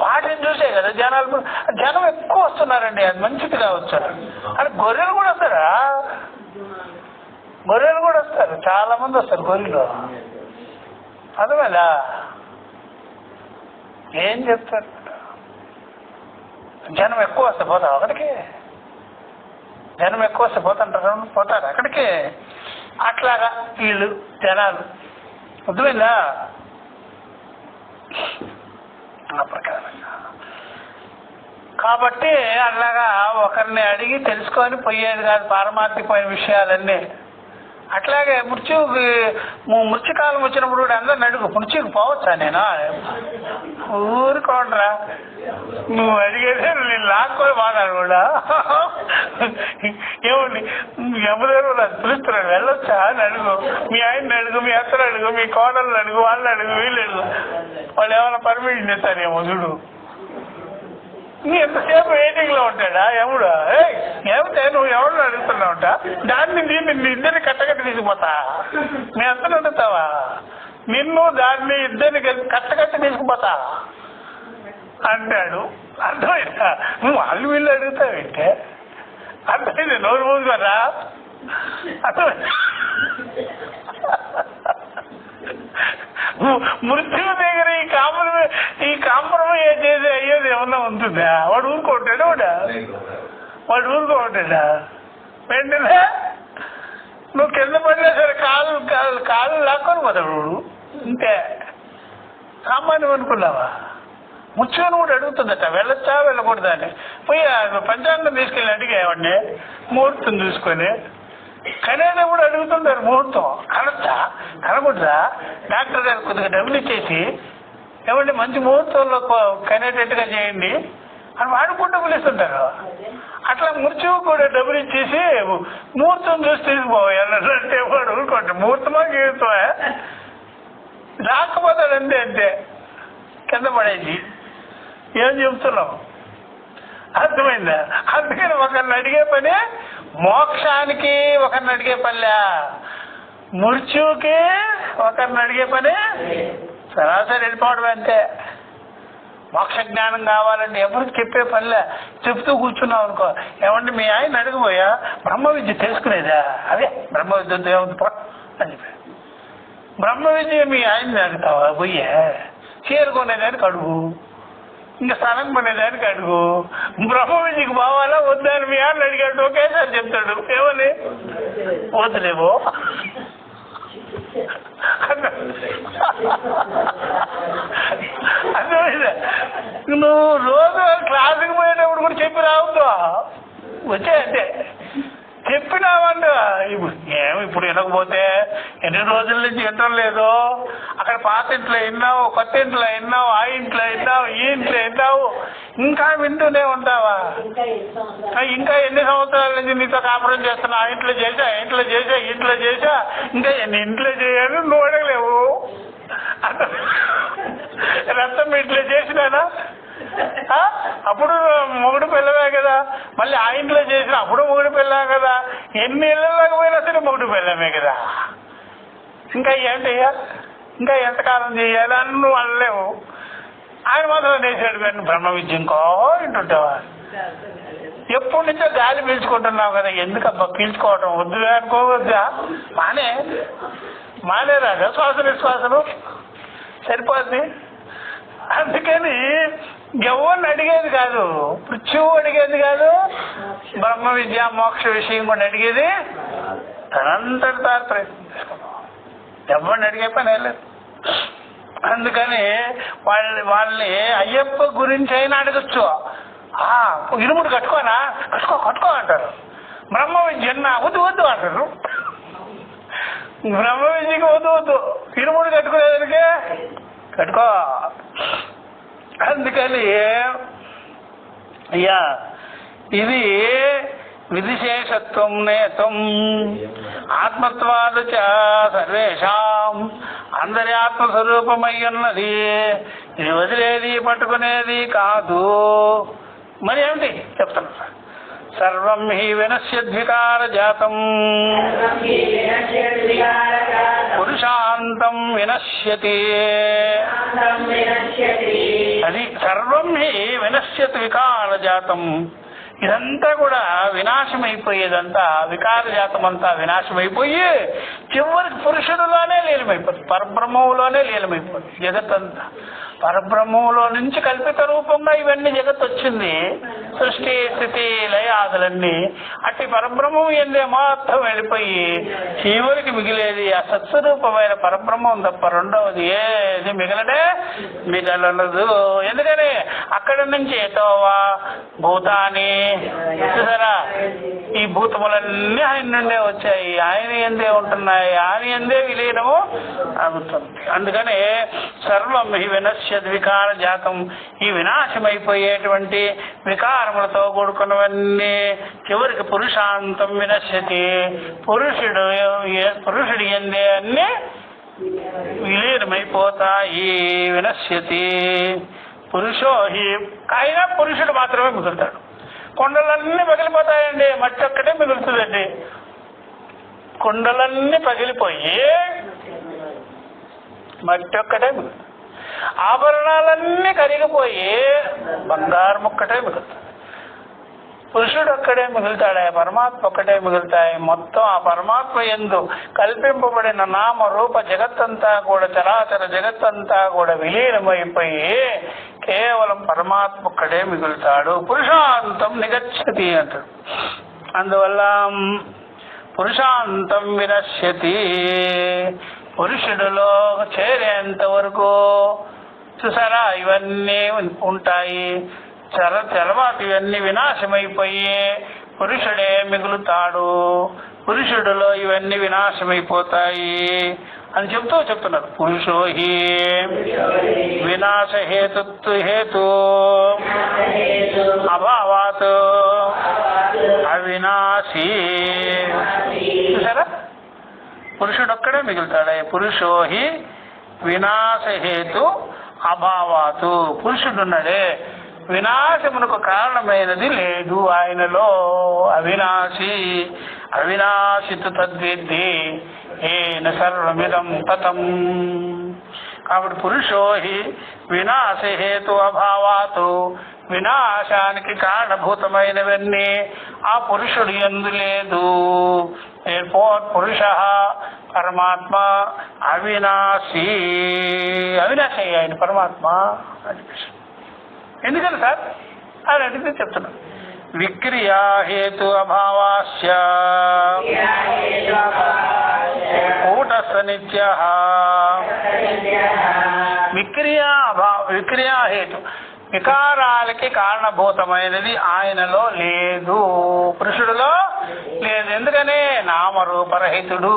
A: వాటిని చూసే కదా జనాలు. జనం ఎక్కువ వస్తున్నారండి, అది మంచిది కావచ్చు. అంటే గొర్రెలు కూడా వస్తారా? గొర్రెలు కూడా వస్తారు, చాలా మంది వస్తారు గొర్రెలు. అర్థమైందా? ఏం చెప్తారు? జనం ఎక్కువ వస్తే పోతారు అక్కడికి, జనం ఎక్కువ వస్తే పోతారు అక్కడికి. అట్లాగా వీళ్ళు జనాలు, అర్థమైందా? ఆ ప్రకారంగా కాబట్టి అట్లాగా ఒకరిని అడిగి తెలుసుకొని పోయేది కాదు పారమార్థికమైన విషయాలన్నీ. అట్లాగే మృత్యుకాలం వచ్చినప్పుడు కూడా అందరిని అడుగు, మృత్యుకు పోవచ్చా నేను? ఊరుకోండ్రా, నువ్వు అడిగేదే నేను లాక్కొని మాట్లాడు కూడా. ఏమండి ఎవరు పిలుస్తున్నాడు, వెళ్ళొచ్చా అని అడుగు. మీ ఆయన్ని అడుగు, మీ అత్తను అడుగు, మీ కోడళ్ళని అడుగు, వాళ్ళని అడుగు, వీళ్ళు అడుగు. వాళ్ళు ఏమైనా పర్మిషన్ ఇస్తారేమో చూడు. నీ ఎంతసేపు వెయిటింగ్ లో ఉంటాడా ఎముడు? ఏమిటే నువ్వు ఎవరిని అడుగుతున్నావుట? దాన్ని నిన్ను ఇద్దరిని కట్టకట్టి తీసుకుపోతా. మీ అంతను అడుగుతావా? నిన్ను దాన్ని ఇద్దరిని కట్టకట్టి తీసుకుపోతా అంటాడు. అర్థమైందా? నువ్వు వాళ్ళు వీళ్ళు అడుగుతావంటే అర్థమైంది. నోరు మూసుకోరా. అర్థమైంది. మృత్యువు దగ్గర ఈ కాంప్రమైజ్ చేసి అయ్యేది ఏమన్నా ఉంటుందా? వాడు ఊరుకోంటాడు, వాడు ఊరుకోంటాడా? వెంటనే నువ్వు కింద పడినా సరే కాళ్ళు లాక్కొని పోతాడు వాడు. అంతే, సామాన్యం అనుకున్నావా? ముత్యాన్ని కూడా అడుగుతుందట, వెళ్ళొచ్చా వెళ్ళకూడదా అని. పోయి పంచాంగం తీసుకెళ్ళి అడిగేవాడిని ముహూర్తం చూసుకొని. కనేది కూడా అడుగుతుంటారు, ముహూర్తం కనొచ్చా కనకూడదా? డాక్టర్ గారు కొద్దిగా డబ్బులు ఇచ్చేసి ఏమంటే మంచి ముహూర్తంలో కనేటట్టుగా చేయండి అని వాడు కూడా డబ్బులు ఇస్తుంటారు. అట్లా మృత్యువు కూడా డబ్బులు ఇచ్చేసి ముహూర్తం చూసి తీసిపోవాలంటే వాడు ఊరుకోండి. ముహూర్తమా గీర్తమా రాకపోతాడు, అంతే అంతే కింద పడేసి. ఏం చెప్తున్నావు? అర్థమైందా? అందుకని ఒకరిని అడిగే పని మోక్షానికి ఒకరిని అడిగే పనిలే, మృత్యువుకి ఒకరిని అడిగే పని సరాసరి వెళ్ళిపోవడం అంతే. మోక్ష జ్ఞానం కావాలంటే ఎవరికి చెప్పే పనిలే. చెప్తూ కూర్చున్నావు అనుకో, ఏమంటే మీ ఆయన అడిగిపోయా బ్రహ్మ విద్య తెలుసుకునేదా? అదే బ్రహ్మ విద్య ఏముంది అని చెప్పి. బ్రహ్మ విద్య మీ ఆయన్ని అడుగుతావా? పోయే చేరుకునేదానికి అడుగు, ఇంకా స్థలం కొనేదానికి అడుగు. బ్రహ్మ విద్యకు పోవాలా వద్దని మీ ఆయన అడిగాడు, ఒకేసారి చెప్తాడు. ఏమని? వద్దులేవో. అర్థమైందా? నువ్వు రోజు క్లాసుకి పోయేటప్పుడు కూడా చెప్పి రావద్దు, వచ్చే అంతే చెప్పినావంట. ఇప్పుడు వినకపోతే ఎన్ని రోజుల నుంచి వినటం లేదు. అక్కడ పాత ఇంట్లో విన్నావు, కొత్త ఇంట్లో విన్నావు, ఆ ఇంట్లో విన్నావు, ఈ ఇంట్లో విన్నావు, ఇంకా వింటూనే ఉంటావా? ఇంకా ఎన్ని సంవత్సరాల నుంచి నీతో కాపురం చేస్తున్నా? ఆ ఇంట్లో చేసా, ఇంట్లో చేసా, ఇంట్లో చేసా, ఇంకా ఎన్ని ఇంట్లో చేయాలి నువ్వు అడగలేవు. రక్తం ఇంట్లో చేసినానా? అప్పుడు మొగుడు పిల్లవే కదా. మళ్ళీ ఆ ఇంట్లో చేసిన అప్పుడు మొగుడు పిల్లవే కదా. ఎన్ని ఇళ్ళలోకి పోయినా సరే మొగుడు పిల్లమే కదా. ఇంకా ఏంటయ్యా, ఇంకా ఎంతకాలం చేయాలి అని నువ్వు అనలేవు. ఆయన మాత్రం చేసాడు కానీ బ్రహ్మ విద్య ఇంకో వింటుంటావా? ఎప్పటి నుంచో గాలి పీల్చుకుంటున్నావు కదా, ఎందుకబ్బా పీల్చుకోవటం? వద్దులే అనుకోవద్దా? మానేరాగా శ్వాస నిశ్వాసలు సరిపోద్ది. అందుకని ఎవరిని అడిగేది కాదు, మృత్యువు అడిగేది కాదు, బ్రహ్మ విద్య మోక్ష విషయం కూడా అడిగేది తనంతటి తాను ప్రయత్నం చేసుకోవడం. ఎవరిని అడిగే పని లేదు. అందుకని వాళ్ళని అయ్యప్ప గురించి అయినా అడగచ్చు. ఇరుముడు కట్టుకోనా? కట్టుకో అంటారు. బ్రహ్మ విద్య వద్దు అంటారు. బ్రహ్మ విద్యకి వద్దు, ఇరుముడు కట్టుకునేదానికే కట్టుకో. అందుకని అయ్యా ఇది విధిశేషత్వం నేతం ఆత్మత్వాదు చ సర్వేషాం, అందరి ఆత్మస్వరూపమై ఉన్నది, ఇది వదిలేది పట్టుకునేది కాదు. మరి ఏమిటి చెప్తాను? సర్వం హి వినశ్యద్వికార జాతం పురుషాంతం వినశ్యతి. అది సర్వం హి వినశ్యత్ వికార జాతం. ఇదంతా కూడా వినాశమైపోయేదంతా, వికార జాతం అంతా వినాశమైపోయి చివరికి పురుషుడిలోనే లీలమైపోతుంది, పరబ్రహ్మంలోనే లీలమైపోతుంది జగత్తంతా. పరబ్రహ్మంలో నుంచి కల్పిత రూపంగా ఇవన్నీ జగత్ వచ్చింది, సృష్టి స్థితి లయాదులన్నీ. అట్టి పరబ్రహ్మం ఎందే మొత్తం వెళ్ళిపోయి చివరికి మిగిలేది ఆ సత్స్వరూపమైన పరబ్రహ్మం తప్ప రెండవది ఏది మిగలదు. ఎందుకని అక్కడి నుంచి ఏతోవా భూతాన్ని చూసారా, ఈ భూతములన్నీ ఆయన నుండే వచ్చాయి, ఆయన ఎందే ఉంటున్నాయి, ఆయన ఎందే విలీనము అవుతుంది. అందుకని సర్వం హి వినశ్యద్ వికార జాతం. ఈ వినాశమైపోయేటువంటి వికారములతో కూడుకున్నవన్నీ చివరికి పురుషాంతం వినశ్యతి. పురుషుడి ఎందే అన్ని విలీనమైపోతాయి. వినశ్యతి పురుషో హి. అయినా పురుషుడు మాత్రమే మిగులుతాడు. కొండలన్నీ పగిలిపోతాయండి, మట్టి ఒక్కటే మిగులుతుందండి. కొండలన్నీ పగిలిపోయి మట్టి ఒక్కటే మిగులుతుంది. ఆభరణాలన్నీ కరిగిపోయి బంగారం ఒక్కటే మిగులుతుంది. పురుషుడు ఒక్కడే మిగులుతాడే, పరమాత్మ ఒక్కటే మిగులుతాయి. మొత్తం ఆ పరమాత్మ యందు కల్పింపబడిన నామ రూప జగత్తంతా కూడా, చరాచర జగత్తంతా కూడా విలీనమైపోయి కేవలం పరమాత్మ ఒక్కడే మిగులుతాడు. పురుషాంతం నిగచ్చతి అంటాడు. అందువల్ల పురుషాంతం వినశ్యతి, పురుషుడిలో చేరేంత వరకు చూసారా ఇవన్నీ ఉంటాయి. తర్వాత ఇవన్నీ వినాశమైపోయి పురుషుడే మిగులుతాడు. పురుషుడిలో ఇవన్నీ వినాశమైపోతాయి అని చెప్తున్నారు. పురుషో హి వినాశ హేతు అభావాత్ అవినాశీ. చూసారా పురుషుడొక్కడే మిగులుతాడే. పురుషో హి వినాశ హేతు అభావాతు, పురుషుడున్నాడే వినాశమునకు కారణమైనది లేదు ఆయనలో. అవినాశితు తద్విద్ధి ఏన సర్వమిదం తతం. కాబట్టి పురుషోహి వినాశహేతు అభావాతు, వినాశానికి కారణభూతమైనవన్నీ ఆ పురుషుడు యందు లేదు. పురుష పరమాత్మ అవినాశి ఆయన పరమాత్మ అనిపిస్తుంది. ఎందుకని సార్ అని అడిగితే చెప్తున్నాను. విక్రియా హేతు అభావాస్య కూటస్థ నిత్య. విక్రియా హేతు వికారాలకి కారణభూతమైనది ఆయనలో లేదు, పురుషుడిలో లేదు. ఎందుకని నామరూపరహితుడు,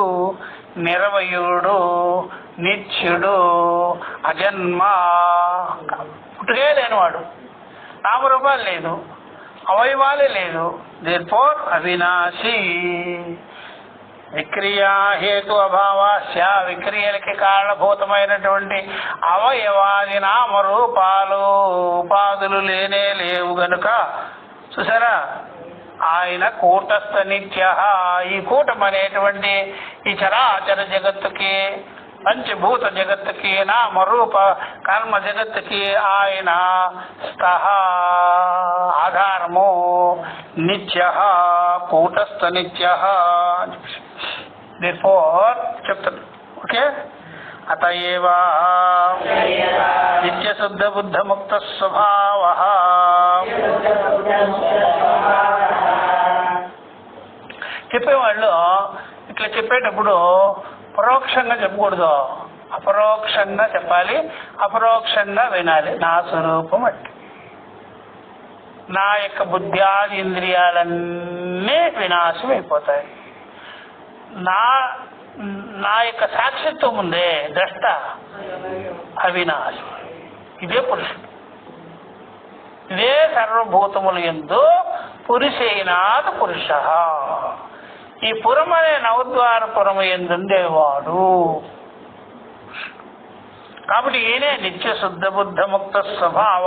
A: నిరవయుడు, నిత్యుడు, అజన్మ, పుట్టుకే లేనివాడు, నామరూపాలు లేదు, అవయవాలే లేదు. దేర్ఫోర్ అవినాశి. విక్రియా హేతు అభావాస్య, విక్రియలకి కారణభూతమైనటువంటి అవయవాది నామరూపాలు ఉపాధులు లేనే లేవు గనుక చూసారా ఆయన కూటస్థ నిత్య. ఈ కూటం అనేటువంటి ఈ చరాచర జగత్తుకి, పంచభూత జగత్తుకి, నామరూప కర్మ జగత్తుకి ఆయన స్థః ఆధారము, నిత్య కూటస్థ నిత్య. దేర్ఫోర్ చెప్తాను. ఓకే. అతయేవ నిత్య శుద్ధ బుద్ధ ముక్త స్వభావ. చెప్పేవాళ్ళు ఇట్లా చెప్పేటప్పుడు పరోక్షంగా చెప్పకూడదు, అపరోక్షంగా చెప్పాలి, అపరోక్షంగా వినాలి. నా స్వరూపం అంటే నా యొక్క బుద్ధ్యాది ఇంద్రియాలన్నీ వినాశం అయిపోతాయి. నా యొక్క సాక్షిత్వం ఉందే ద్రష్ట అవినాశం. ఇదే పురుషుడు, ఇదే సర్వభూతములు యందు పురుషైనాథ పురుష. ఈ పురం అనే నవద్వార పురము ఎందుండేవాడు. కాబట్టి ఈయనే నిత్య శుద్ధ బుద్ధ ముక్త స్వభావ.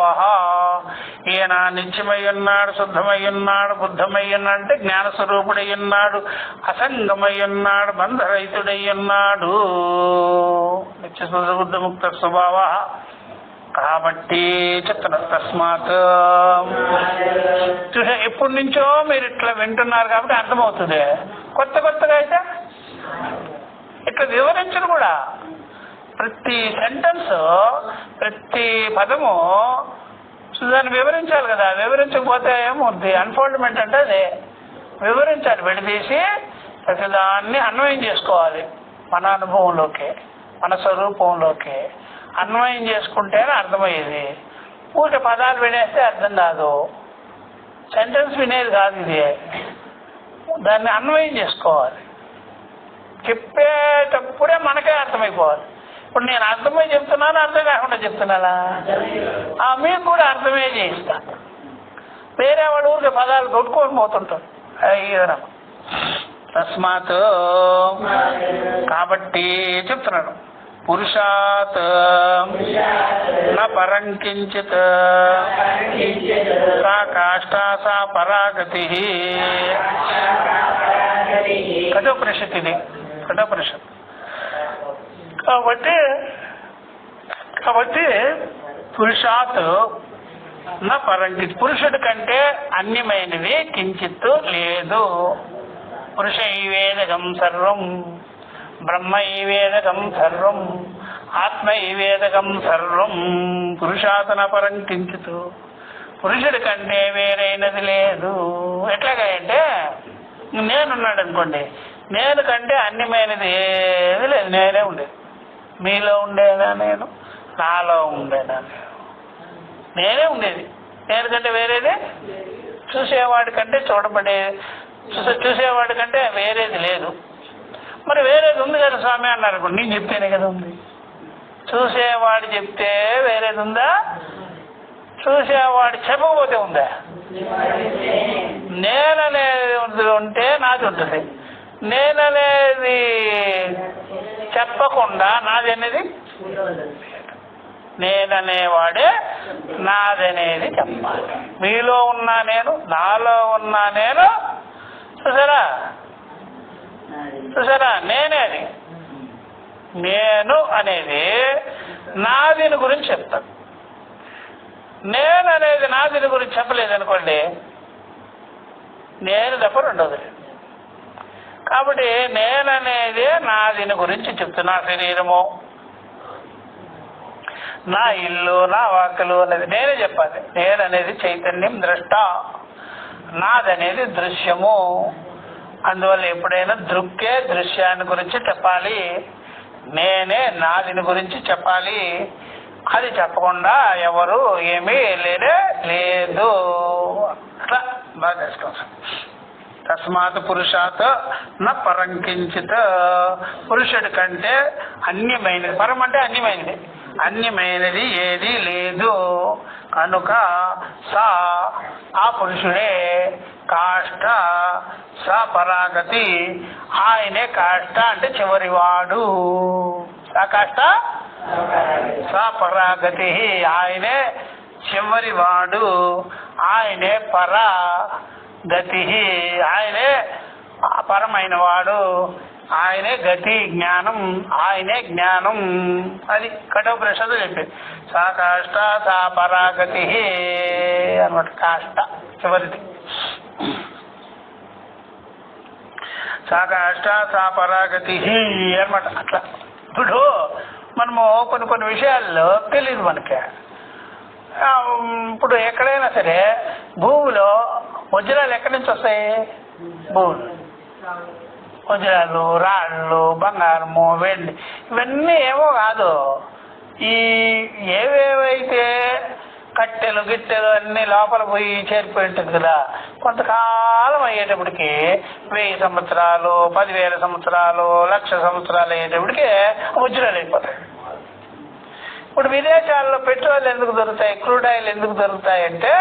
A: ఈయన నిత్యమై ఉన్నాడు, శుద్ధమై ఉన్నాడు, బుద్ధమై ఉన్నాడు, అంటే జ్ఞానస్వరూపుడై ఉన్నాడు, అసంగమై ఉన్నాడు, బంధరహితుడై ఉన్నాడు. నిత్య శుద్ధ బుద్ధ ముక్త స్వభావ. కాబట్టి చెప్తున్నారు. తస్మాత్ చూసా ఎప్పటి నుంచో మీరు ఇట్లా వింటున్నారు కాబట్టి అర్థమవుతుంది. కొత్తగా అయితే ఇట్లా వివరించరు కూడా. ప్రతి సెంటెన్స్, ప్రతి పదము దాన్ని వివరించాలి కదా. వివరించకపోతే ఏమవుద్ది? అన్ఫోల్డ్మెంట్ అంటే అదే వివరించాలి. విడదీసి ప్రతిదాన్ని అన్వయం చేసుకోవాలి మన అనుభవంలోకి, మన స్వరూపంలోకి అన్వయం చేసుకుంటేనే అర్థమయ్యేది. ఊట పదాలు వినేస్తే అర్థం కాదు, సెంటెన్స్ వినేది కాదు. ఇది దాన్ని అన్వయం చేసుకోవాలి. చెప్పేటప్పుడే మనకే అర్థమైపోవాలి. ఇప్పుడు నేను అర్థమై చెప్తున్నాను, అర్థం కాకుండా చెప్తున్నానా? మీకు కూడా అర్థమే చేయిస్తా. వేరే వాడు ఊరికి పదాలు కొట్టుకొని పోతుంటారు. తస్మాత్ కాబట్టి చెప్తున్నాడు. పురుషాత్ న పరం కించిత్ సా కాష్టా సా పరాగతి. కఠోపనిషత్ ఇది, కఠోపనిషత్. కాబట్టి పురుషాత్ నా పరంకి పురుషుడి కంటే అన్యమైనది కించిత్తు లేదు. పురుషైవేదకం సర్వం, బ్రహ్మైవేదకం సర్వం, ఆత్మైవేదకం సర్వం, పురుషాతన పరం కించిత్. పురుషుడి కంటే వేరైనది లేదు. ఎట్లాగా అంటే నేనున్నాడు అనుకోండి, నేను కంటే అన్యమైనది ఏది లేదు. నేనే ఉండేది. మీలో ఉండేనా నేను, నాలో ఉండేనా నేను, నేనే ఉండేది. నేను కంటే వేరేది చూసేవాడి కంటే చూసేవాడి కంటే వేరేది లేదు. మరి వేరేది ఉంది కదా స్వామి అన్నారు. నేను చెప్తేనే కదా ఉంది. చూసేవాడు చెప్తే వేరేది ఉందా? చూసేవాడు చెప్పకపోతే ఉందా? నేననేది ఉంటే నాది ఉంటుంది. నేననేది చెప్పకుండా నాది అనేది, నేననేవాడే నాదనేది చెప్పాలి. మీలో ఉన్నా నేను, నాలో ఉన్నా నేను. చూసారా నేనే అది. నేను అనేది నాదిని గురించి చెప్తాను. నేను అనేది నాదిని గురించి చెప్పలేదనుకోండి, నేను తప్ప రెండోది లేదు. కాబట్టి నేననేది నాదిని గురించి చెప్తున్నా. నా శరీరము, నా ఇల్లు, నా వాక్కులు అనేది నేనే చెప్పాలి. నేననేది చైతన్యం, ద్రష్ట. నాదనేది దృశ్యము. అందువల్ల ఎప్పుడైనా దృక్కే దృశ్యాన్ని గురించి చెప్పాలి. నేనే నాదిని గురించి చెప్పాలి. అది చెప్పకుండా ఎవరు ఏమీ లేదు. అట్లా బాగా తెలుసుకోవాలి. తస్మాత్ పురుషాత్ నా పరంకించిత్. పురుషుడి కంటే అన్యమైనది, పరం అంటే అన్యమైనది, అన్యమైనది ఏది లేదు. కనుక సా ఆ పురుషుడే కాష్ట, స పరాగతి. ఆయనే కాష్ట అంటే చివరివాడు. ఆ కాష్ట స పరాగతి, ఆయనే చివరివాడు. ఆయనే పరాగతి, ఆయనే పరమైన వాడు. ఆయనే గతి, జ్ఞానం. ఆయనే జ్ఞానం. అది కఠోపనిషత్తు చెప్పింది. సా కాష్ట సా పరాగతి అన్నమాట. కాష్ట చివరిది. సా కాష్ట సా పరాగతి అనమాట. అట్లా ఇప్పుడు మనము కొన్ని విషయాల్లో తెలియదు మనకి. ఇప్పుడు ఎక్కడైనా సరే భూమిలో వజ్రాలు ఎక్కడి నుంచి వస్తాయి? భూములు, వజ్రాలు, రాళ్ళు, బంగారము, వెండి, ఇవన్నీ ఏమో కాదు. ఈ ఏవేవైతే కట్టెలు గిట్టెలు అన్ని లోపల పోయి చేరిపోయి ఉంటుంది కదా, కొంతకాలం అయ్యేటప్పటికి 1000 సంవత్సరాలు, 10,000 సంవత్సరాలు, 1,00,000 సంవత్సరాలు అయ్యేటప్పటికి వజ్రాలు అయిపోతాయి. ఇప్పుడు విదేశాల్లో పెట్రోల్ ఎందుకు దొరుకుతాయి, క్రూడ్ ఆయిల్ ఎందుకు దొరుకుతాయి అంటే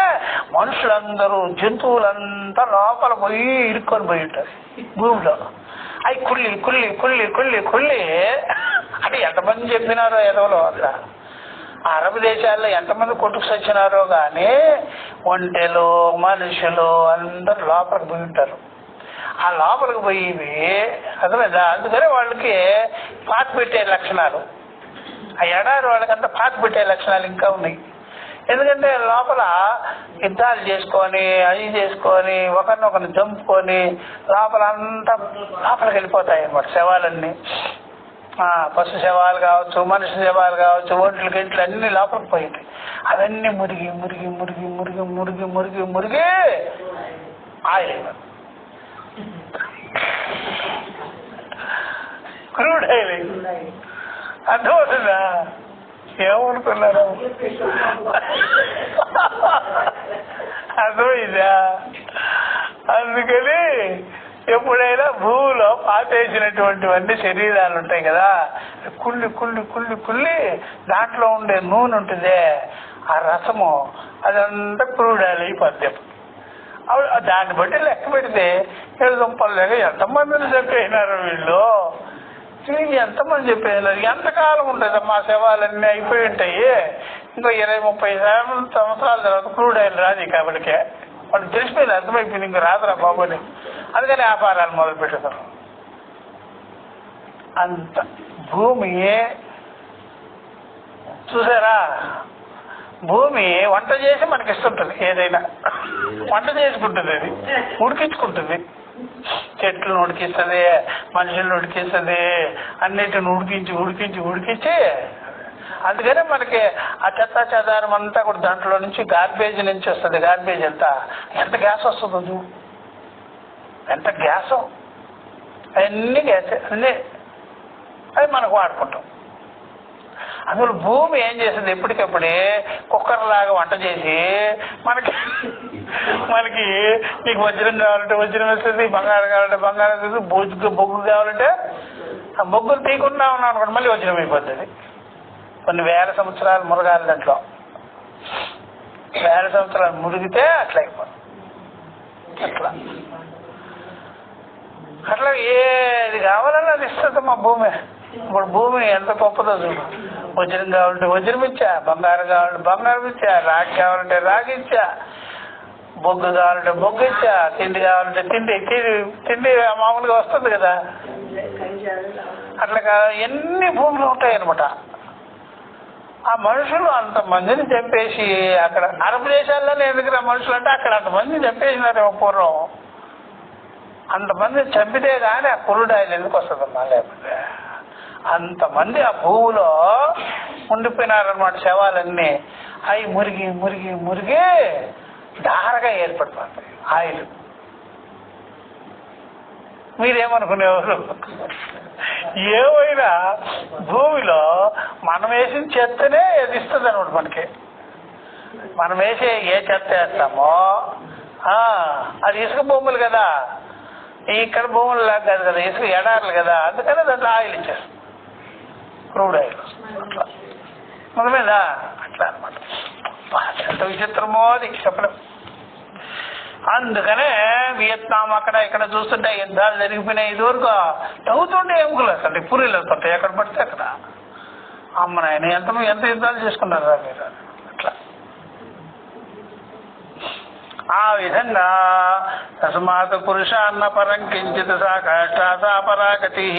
A: మనుషులందరూ, జంతువులంతా లోపల పోయి ఇరుక్కొని పోయి ఉంటారు భూమిలో. అవి కుళ్ళి కుళ్ళి కుళ్ళి కుళ్ళి కుళ్ళి అంటే ఎంతమంది చెప్పినారో ఎదవలో. అక్కడ అరబ్ దేశాల్లో ఎంతమంది కొట్టుకు వచ్చినారో కానీ ఒంటెలు, మనుషులు అందరూ లోపలికి పోయి ఉంటారు. ఆ లోపలికి పోయి అర్థమైందా? అందుకనే వాళ్ళకి పాత పెట్టే లక్షణాలు, ఆ ఎడారి వాళ్ళకంతా పాత పెట్టే లక్షణాలు ఇంకా ఉన్నాయి. ఎందుకంటే లోపల యుద్ధాలు చేసుకొని, అవి చేసుకొని, ఒకరినొకరిని చంపుకొని లోపల అంతా లోపలికి వెళ్ళిపోతాయి అన్నమాట. శవాలన్నీ, పశు శవాలు కావచ్చు, మనిషి శవాలు కావచ్చు, ఒంట్లు గింట్లు అన్ని లోపలికి పోయింది. అవన్నీ మురిగి మురిగి మురిగి మురిగి మురిగి మురిగి మురిగి ఆయిల్, క్రూడ్ ఆయిల్. అర్థమవుతుందా? ఏమనుకున్నారు? అర్థమైందా? అందుకని ఎప్పుడైనా భూమిలో పాతేసినటువంటివన్నీ శరీరాలు ఉంటాయి కదా, కుళ్ళి కుళ్ళి కుళ్ళి కుళ్ళి దాంట్లో ఉండే నూనె ఉంటుంది, ఆ రసము అదంతా క్రూడ్ ఆయిల్ అయిపోద్ది. దాన్ని బట్టి లెక్క పెడితే 7 దుంపలు ఎంతమందిని చెప్పేసినారు వీళ్ళు, ఎంతమంది చెప్పేసినారు. ఎంతకాలం ఉంటుంది మా శవాలన్నీ అయిపోయి ఉంటాయి. ఇంకో 20-30 సంవత్సరాల తర్వాత క్రూడ్ ఆయిల్ రాదు కాబట్టికే వాళ్ళకి తెలిసిపోయింది, అర్థమైపోయింది, ఇంక రాదురా బాబుని. అందుకని వ్యాపారాలు మొదలు పెడతారు. అంత భూమి చూసారా, భూమి వంట చేసి మనకి ఇస్తుంటుంది, ఏదైనా వంట చేసుకుంటుంది, అది ఉడికించుకుంటుంది. చెట్లను ఉడికిస్తుంది, మనుషులను ఉడికిస్తుంది, అన్నిటిని ఉడికించి అందుకనే మనకి ఆ చెత్త చెదారం అంతా కూడా దాంట్లో నుంచి గార్బేజ్ నుంచి వస్తుంది. గార్బేజ్ ఎంత గ్యాస్ వస్తుంది, ఎంత గ్యాస్, అన్నీ గ్యాస్, అన్నీ అది మనకు వాడుకుంటాం. అందులో భూమి ఏం చేస్తుంది, ఎప్పటికప్పుడే కుక్కర్ లాగా వంట చేసి మనకి నీకు వజ్రం కావాలంటే వజ్రం వేస్తుంది, బంగారం కావాలంటే బంగారం వేస్తుంది, బొగ్గు కావాలంటే ఆ బొగ్గులు తీయకుండా ఉన్నాం అనుకోండి మళ్ళీ వజ్రం అయిపోతుంది. కొన్ని వేల సంవత్సరాలు మురగాలి, దాంట్లో వేల సంవత్సరాలు మురిగితే అట్లా అయిపోతుంది. అట్లా ఏది కావాలన్నా అది ఇస్తుంది మా భూమి. ఇప్పుడు భూమి ఎంత గొప్పదో చూడు. వజ్రం కావాలంటే వజ్రం ఇచ్చా, బంగారం కావాలంటే బంగారం ఇచ్చా, రాగి కావాలంటే రాగి ఇచ్చా, బొగ్గు కావాలంటే బొగ్గు ఇచ్చా, తిండి కావాలంటే తిండి మామూలుగా వస్తుంది కదా. అట్లా ఎన్ని భూములు ఉంటాయి అనమాట. ఆ మనుషులు అంతమందిని చంపేసి అక్కడ అరబ్ దేశాల్లోనే ఎందుకు మనుషులు అంటే అక్కడ అంతమందిని చంపేసినారు పూర్వం. అంతమంది చంపితే కానీ ఆ కురుడు ఆయన ఎందుకు వస్తుందమ్మా? లేకపోతే అంతమంది ఆ భూమిలో ఉండిపోయినారనమాట. శవాలన్నీ అవి మురిగి దారగా ఏర్పడిపోతాయి ఆయిల్. మీరేమనుకునేవారు? ఏమైనా భూమిలో మనం వేసిన చెత్తనే అది ఇస్తుంది అనమాట మనకి. మనం వేసే ఏ చెత్త వేస్తామో అది ఇసుక భూములు కదా, ఇక్కడ భూములు లాగా కాదు కదా, ఇసుక ఎడారులు కదా, అందుకని దాంట్లో ఆయిల్ ఇచ్చేస్తుంది, క్రూడ్ ఆయిల్. అట్లా మొదలైందా? అట్లా అనమాట. ఎంత విచిత్రమో అది చెప్పడం. అందుకనే వియత్నాం అక్కడ ఇక్కడ చూస్తుంటే యుద్ధాలు జరిగిపోయినాయి. ఇదివరకు అవుతుండే ఎముకలు అసలు పూరీలు పడతాయి ఎక్కడ పడితే అక్కడ. అమ్మ నాయన ఎంత యుద్ధాలు చేసుకున్నారా మీరు? అట్లా ఆ విధంగా తస్మాత్ పురుషాన్న పరం కించిత్ సా కాష్ట సా పరాగతి.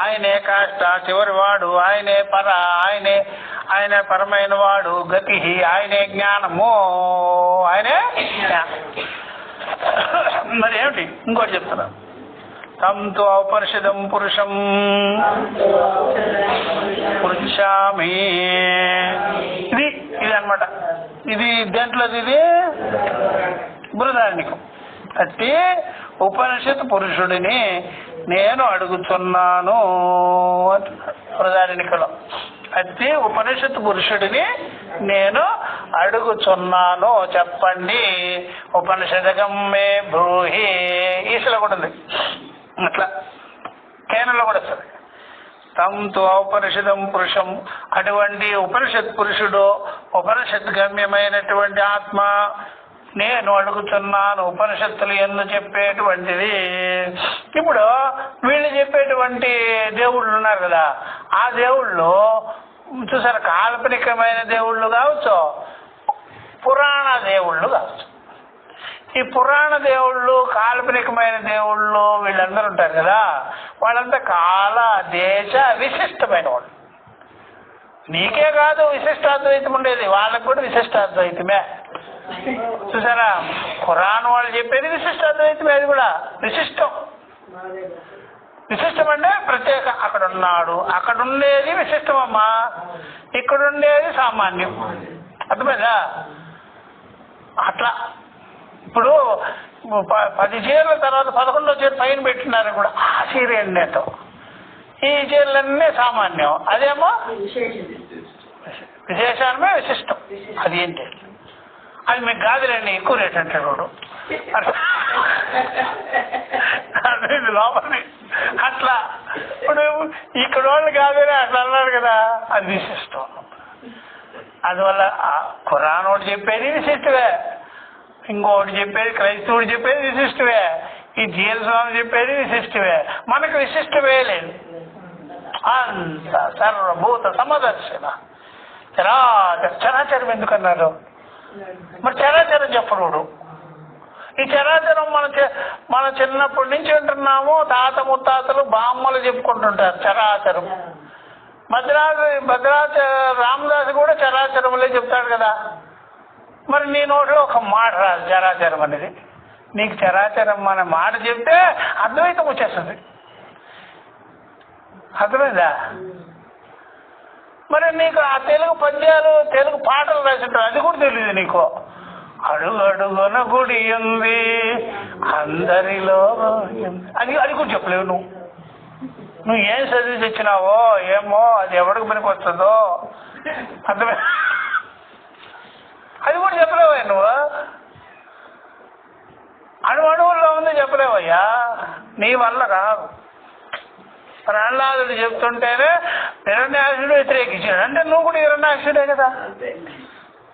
A: ఆయనే కాష్ట చివరి వాడు, ఆయనే పర, ఆయనే పరమైన వాడు, గతి ఆయనే జ్ఞానము, ఆయనే జ్ఞానం. మరి ఏమిటి ఇంకోటి చెప్తున్నా, తంతో ఔపనిషదం పురుషం పృచ్ఛామి. ఇది అనమాట. ఇది దేంట్లోది? ఇది బృహదారణ్యకం. అంటే ఉపనిషత్ పురుషుడిని నేను అడుగుతున్నాను అంటున్నాడు బృహదారణ్యకంలో. అయితే ఉపనిషత్ పురుషుడిని నేను అడుగుచున్నాను, చెప్పండి. ఉపనిషదగం మే బ్రూహి. ఈశలో కూడా ఉంది అట్లా, కేనలో కూడా వస్తుంది. తంతో ఔపనిషదం పురుషం. అటువంటి ఉపనిషత్ పురుషుడు, ఉపనిషత్ గమ్యమైనటువంటి ఆత్మ నేను అడుగుతున్నాను. ఉపనిషత్తులు ఎందు చెప్పేటువంటిది. ఇప్పుడు వీళ్ళు చెప్పేటువంటి దేవుళ్ళు ఉన్నారు కదా, ఆ దేవుళ్ళు చూసారు, కాల్పనికమైన దేవుళ్ళు కావచ్చు, పురాణ దేవుళ్ళు కావచ్చు. ఈ పురాణ దేవుళ్ళు, కాల్పనికమైన దేవుళ్ళు వీళ్ళందరూ ఉంటారు కదా, వాళ్ళంతా కాల దేశ విశిష్టమైన వాళ్ళు. నీకే కాదు విశిష్టాద్వైతం ఉండేది, వాళ్ళకు కూడా విశిష్టాద్వైతమే. చూసారా, ఖురాన్ వాళ్ళు చెప్పేది విశిష్టాద్వైతమే. అది కూడా విశిష్టం. విశిష్టం అంటే ప్రత్యేక. అక్కడ ఉన్నాడు, అక్కడ ఉండేది విశిష్టమమ్మా, ఇక్కడ ఉండేది సామాన్యం. అర్థమైందా? అట్లా ఇప్పుడు 10 చీరల తర్వాత 11వ చీర పైన పెట్టినారు కూడా, ఆ చీర ఏంటో. ఈ చీరలన్నీ సామాన్యం, అదేమో విశేషానమే విశిష్టం. అది ఏంటి? అది మీకు కాదులేండి, ఎక్కువ రేట్ అంటాడు వాడు. అది లోపలి అట్లా. ఇప్పుడు ఇక్కడ వాళ్ళు కాదులే అట్లా అన్నారు కదా, అది విశిష్టం. అందువల్ల ఖురాన్ ఒకటి చెప్పేది విశిష్టమే, ఇంకొకటి చెప్పేది క్రైస్తవుడు చెప్పేది విశిష్టమే, ఈ జీఎల్ స్వామి చెప్పేది విశిష్టమే. మనకు విశిష్టమే లేదు. అంత సర్వభూత సమదర్శన. చరాచరం ఎందుకన్నారు? మరి చరాచరం చెప్పడు. ఈ చరాచరం మన చిన్నప్పటి నుంచి వింటున్నాము. తాత ముత్తాతలు బామ్మలు చెప్పుకుంటుంటారు చరాచరం. భద్రాచ రామదాసు కూడా చరాచరములే చెప్తాడు కదా. మరి నీ నోట్లో ఒక మాట రాదు చరాచరం అనేది. నీకు చరాచరం అనే మాట చెప్తే అద్వైతం వచ్చేస్తుంది. అర్థమైందా? మరి నీకు ఆ తెలుగు పద్యాలు తెలుగు పాటలు రాసింటారు, అది కూడా తెలియదు నీకు. అడుగు అడుగున గుడి ఉంది అందరిలో, అది అది కూడా చెప్పలేవు. నువ్వు ఏం చదివి తెచ్చినావో ఏమో, అది ఎవరికి పనికి వస్తుందో అర్థమే, అది కూడా చెప్పలేవయ్యా నువ్వు. అణువుల్లో ఉంది చెప్పలేవయ్యా, నీ వల్ల రాదు. ప్రహ్లాదుడు చెప్తుంటేనే హిరణ్యాక్షుడు వ్యతిరేకించాడు అంటే నువ్వు కూడా హిరణ్యాక్షుడే కదా.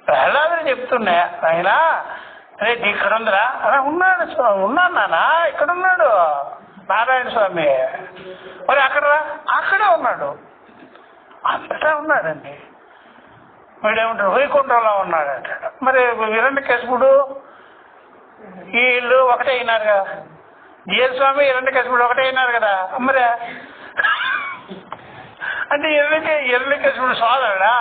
A: ప్రహ్లాదుడు చెప్తున్నా ఆయన రేపు ఇక్కడ ఉందిరా, ఉన్నాడు నాన్న ఇక్కడున్నాడు నారాయణ స్వామి, మరి అక్కడ అక్కడే ఉన్నాడు, అంతటా ఉన్నాడండి. వీడేమంటాడు వైకుంఠంలో ఉన్నాడు అంటాడు. మరి హిరణ్యకశిపుడు వీళ్ళు ఒకటే అయినారుగా, జిఎల్ స్వామి హిరణ్యకశిపుడు ఒకటే అయినారు కదా. మరి అంటే హిరణ్యకశిపుడు సోదరుడా?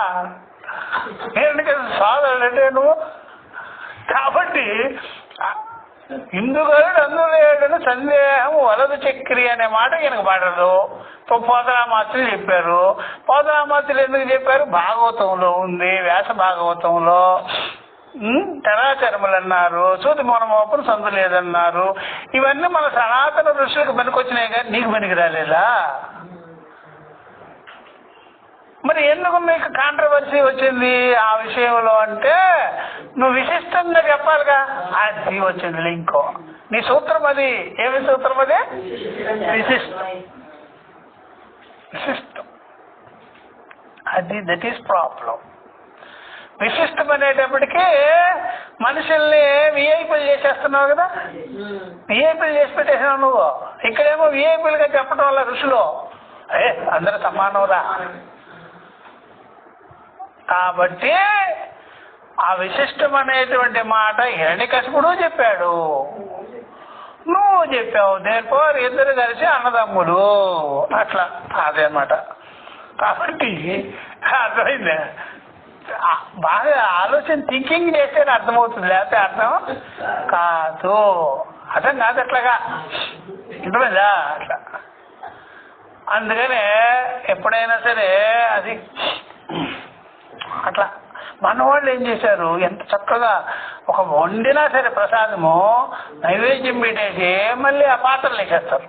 A: హిరణ్యకశిపుడు సోదరుడు అంటే నువ్వు. కాబట్టి ఇందుగలుడు అందులేడని సందేహం వలదు చక్రి అనే మాట ఈయనకు పడదు. పోతనామాత్రులు చెప్పారు. పోతనామాత్రులు ఎందుకు చెప్పారు? భాగవతంలో ఉంది, వ్యాస భాగవతంలో చరాచరములు అన్నారు, సూతి మౌనమోపన సందు లేదన్నారు. ఇవన్నీ మన సనాతన ఋషులకు పనికొచ్చినాయి కానీ నీకు పనికి రాలేదా? మరి ఎందుకు మీకు కాంట్రవర్సీ వచ్చింది ఆ విషయంలో అంటే నువ్వు విశిష్టంగా చెప్పాలిగా, అది వచ్చింది లింక్. నీ సూత్రం అది. ఏమి సూత్రం అది? విశిష్టం. విశిష్టం అది, దట్ ఈస్ ప్రాబ్లం. విశిష్టం అనేటప్పటికీ మనుషుల్ని విఐపీలు చేసేస్తున్నావు కదా, విఐపీలు చేసి పెట్టేసినావు నువ్వు. ఇక్కడేమో విఐపీలుగా చెప్పడం వల్ల ఋషులు అందరూ సమానంరా. కాబట్టి ఆ విశిష్టం అనేటువంటి మాట హిరణ్యకశిపుడు చెప్పాడు, నువ్వు చెప్పావు. దేనిపోరు ఇద్దరు కలిసి అన్నదమ్ములు అట్లా అదే అన్నమాట. కాబట్టి అర్థమైంది. బాగా ఆలోచన థింకింగ్ చేస్తే అర్థమవుతుంది, లేకపోతే అర్థం కాదు. అర్థం కాదు అట్లాగా, అర్థమైందా? అట్లా అందుకనే ఎప్పుడైనా సరే అది అట్లా మన వాళ్ళు ఏం చేశారు, ఎంత చక్కగా ఒక వండినా సరే ప్రసాదము నైవేద్యం పెట్టేసి మళ్ళీ ఆ పాత్రలు వేసేస్తారు,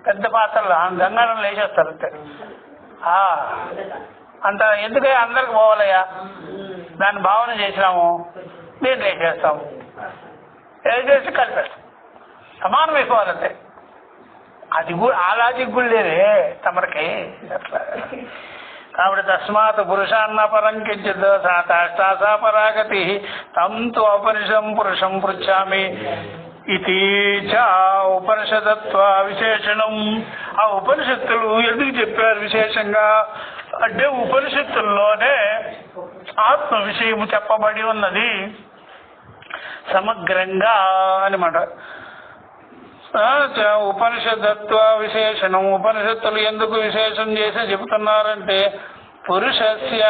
A: పెద్ద పాత్రలు గంగాళం వేసేస్తారు అంతే. అంత ఎందుకే అందరికి పోవాలయ్యా, దాన్ని భావన చేసినాము, దీంట్లో వేసేస్తాము, వేసేసి కలిపేస్తాం, సమానం అయిపోవాలంతే. అది కూడా ఆ లాజిక్ కూడా లేదే తమరికి అట్లా. కాబట్టి తస్మాత్ పురుషాన్న పరం కించిత్ సాష్టాసా పరాగతి తం తు అపనిషం పురుషం పృచ్ఛామి ఇది చ ఉపనిషదత్వ విశేషణం. ఆ ఉపనిషత్తులు ఎందుకు చెప్పారు విశేషంగా అంటే ఉపనిషత్తుల్లోనే ఆత్మ విషయము చెప్పబడి ఉన్నది సమగ్రంగా అనమాట. ఉపనిషదత్వ విశేషణం, ఉపనిషత్తులు ఎందుకు విశేషం చేసి చెబుతున్నారంటే పురుషస్య,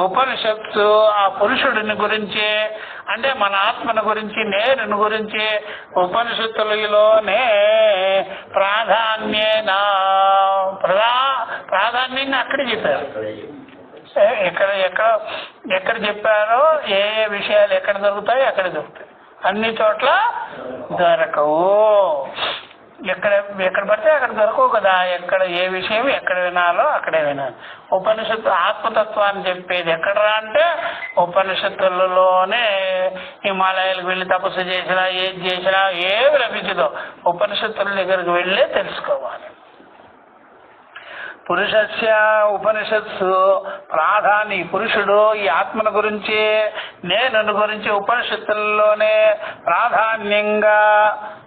A: ఉపనిషత్తు ఆ పురుషుడిని గురించి అంటే మన ఆత్మను గురించి, నేరుని గురించి ఉపనిషత్తులలోనే ప్రాధాన్యంగా అక్కడే చెప్పారు. ఎక్కడ చెప్పారో ఏ ఏ విషయాలు ఎక్కడ దొరుకుతాయో అక్కడ దొరుకుతాయి, అన్ని చోట్ల దొరకవు. ఎక్కడ పడితే అక్కడ దొరకవు కదా. ఎక్కడ ఏ విషయం ఎక్కడ వినాలో అక్కడే వినాలి. ఉపనిషత్తు ఆత్మతత్వాన్ని చెప్పేది ఎక్కడరా అంటే ఉపనిషత్తులలోనే. హిమాలయాలకు వెళ్ళి తపస్సు చేసినా ఏది చేసినా ఏమి లభించదో ఉపనిషత్తుల దగ్గరకు వెళ్ళే తెలుసుకోవాలి. పురుషస్య ఉపనిషత్సు ప్రాధాని, పురుషుడు ఈ ఆత్మను గురించి, నేను గురించి ఉపనిషత్తుల్లోనే ప్రాధాన్యంగా,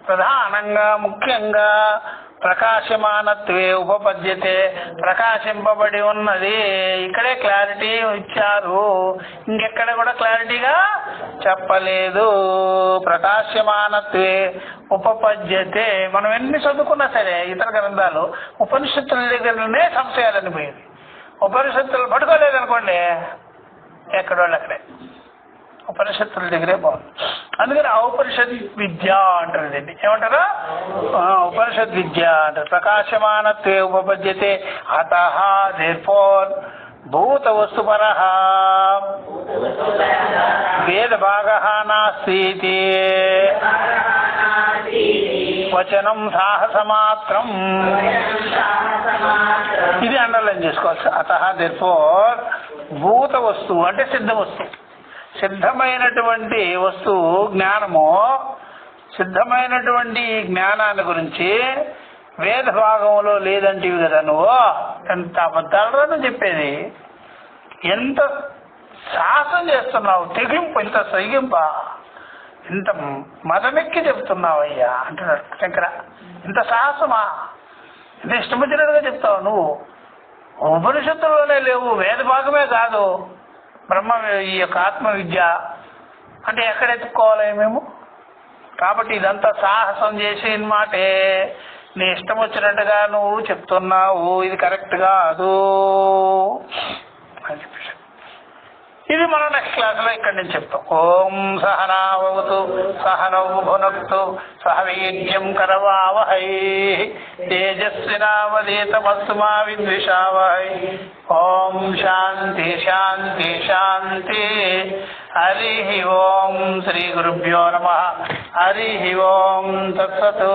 A: ప్రధానంగా, ముఖ్యంగా ప్రకాశమానత్వే ఉపపద్యతే, ప్రకాశింపబడి ఉన్నది. ఇక్కడే క్లారిటీ ఇచ్చారు, ఇంకెక్కడ కూడా క్లారిటీగా చెప్పలేదు. ప్రకాశమానత్వే ఉపపద్యతే. మనం ఎన్ని చదువుకున్నా సరే ఇతర గ్రంథాలు ఉపనిషత్తుల దగ్గరనే సంశయాలని పోయేది. ఉపనిషత్తులు పట్టుకోలేదనుకోండి ఎక్కడోళ్ళు అక్కడే, ఉపనిషత్తుల దగ్గరే బాగుంది. అందుకని ఔపనిషద్ విద్య అంటారు దీన్ని. ఏమంటారా? ఉపనిషద్ విద్య అంటారు. ప్రకాశమానత్వే ఉపపద్యతే అతః దేర్ఫోర్ భూత వస్తుపర వేద భాగ నాస్తి వచనం సాహసమాత్రం. ఇది అండర్లైన్ చేసుకోవచ్చు. అతః దేర్ఫోర్ భూత వస్తువు అంటే సిద్ధ వస్తువు, సిద్ధమైనటువంటి వస్తువు జ్ఞానము, సిద్ధమైనటువంటి జ్ఞానాన్ని గురించి వేద భాగంలో లేదంటివి కదా నువ్వు. ఎంత అబద్ధాలను చెప్పేది, ఎంత సాహసం చేస్తున్నావు, తెగింపు, ఇంత సైగింప, ఇంత మదమెక్కి చెప్తున్నావయ్యా అంటున్నాడు శంకర. ఇంత సాహసమా, ఇంత ఇష్టం వచ్చినట్టుగా చెప్తావు నువ్వు. ఉపనిషత్తుల్లోనే లేవు, వేద భాగమే కాదు, బ్రహ్మ ఈ యొక్క ఆత్మ విద్య అంటే ఎక్కడ ఎత్తుకోవాలి మేము? కాబట్టి ఇదంతా సాహసం చేసి మాటే, నీ ఇష్టం వచ్చినట్టుగా నువ్వు చెప్తున్నావు, ఇది కరెక్ట్ కాదు అని చెప్పేసి ఇది మనం నెక్స్ట్ క్లాస్ లో ఇక్కడి నుంచి చెప్తాం. ఓం సహనావతు సహనౌ భునక్తు సహ వీర్యం కరవావహై తేజస్వినావధీతమస్తు మా విద్విషావహై. ఓం శాంతి శాంతి శాంతి. హరి ఓం. శ్రీ గురుభ్యో నమః. హరి ఓం. తత్సతు.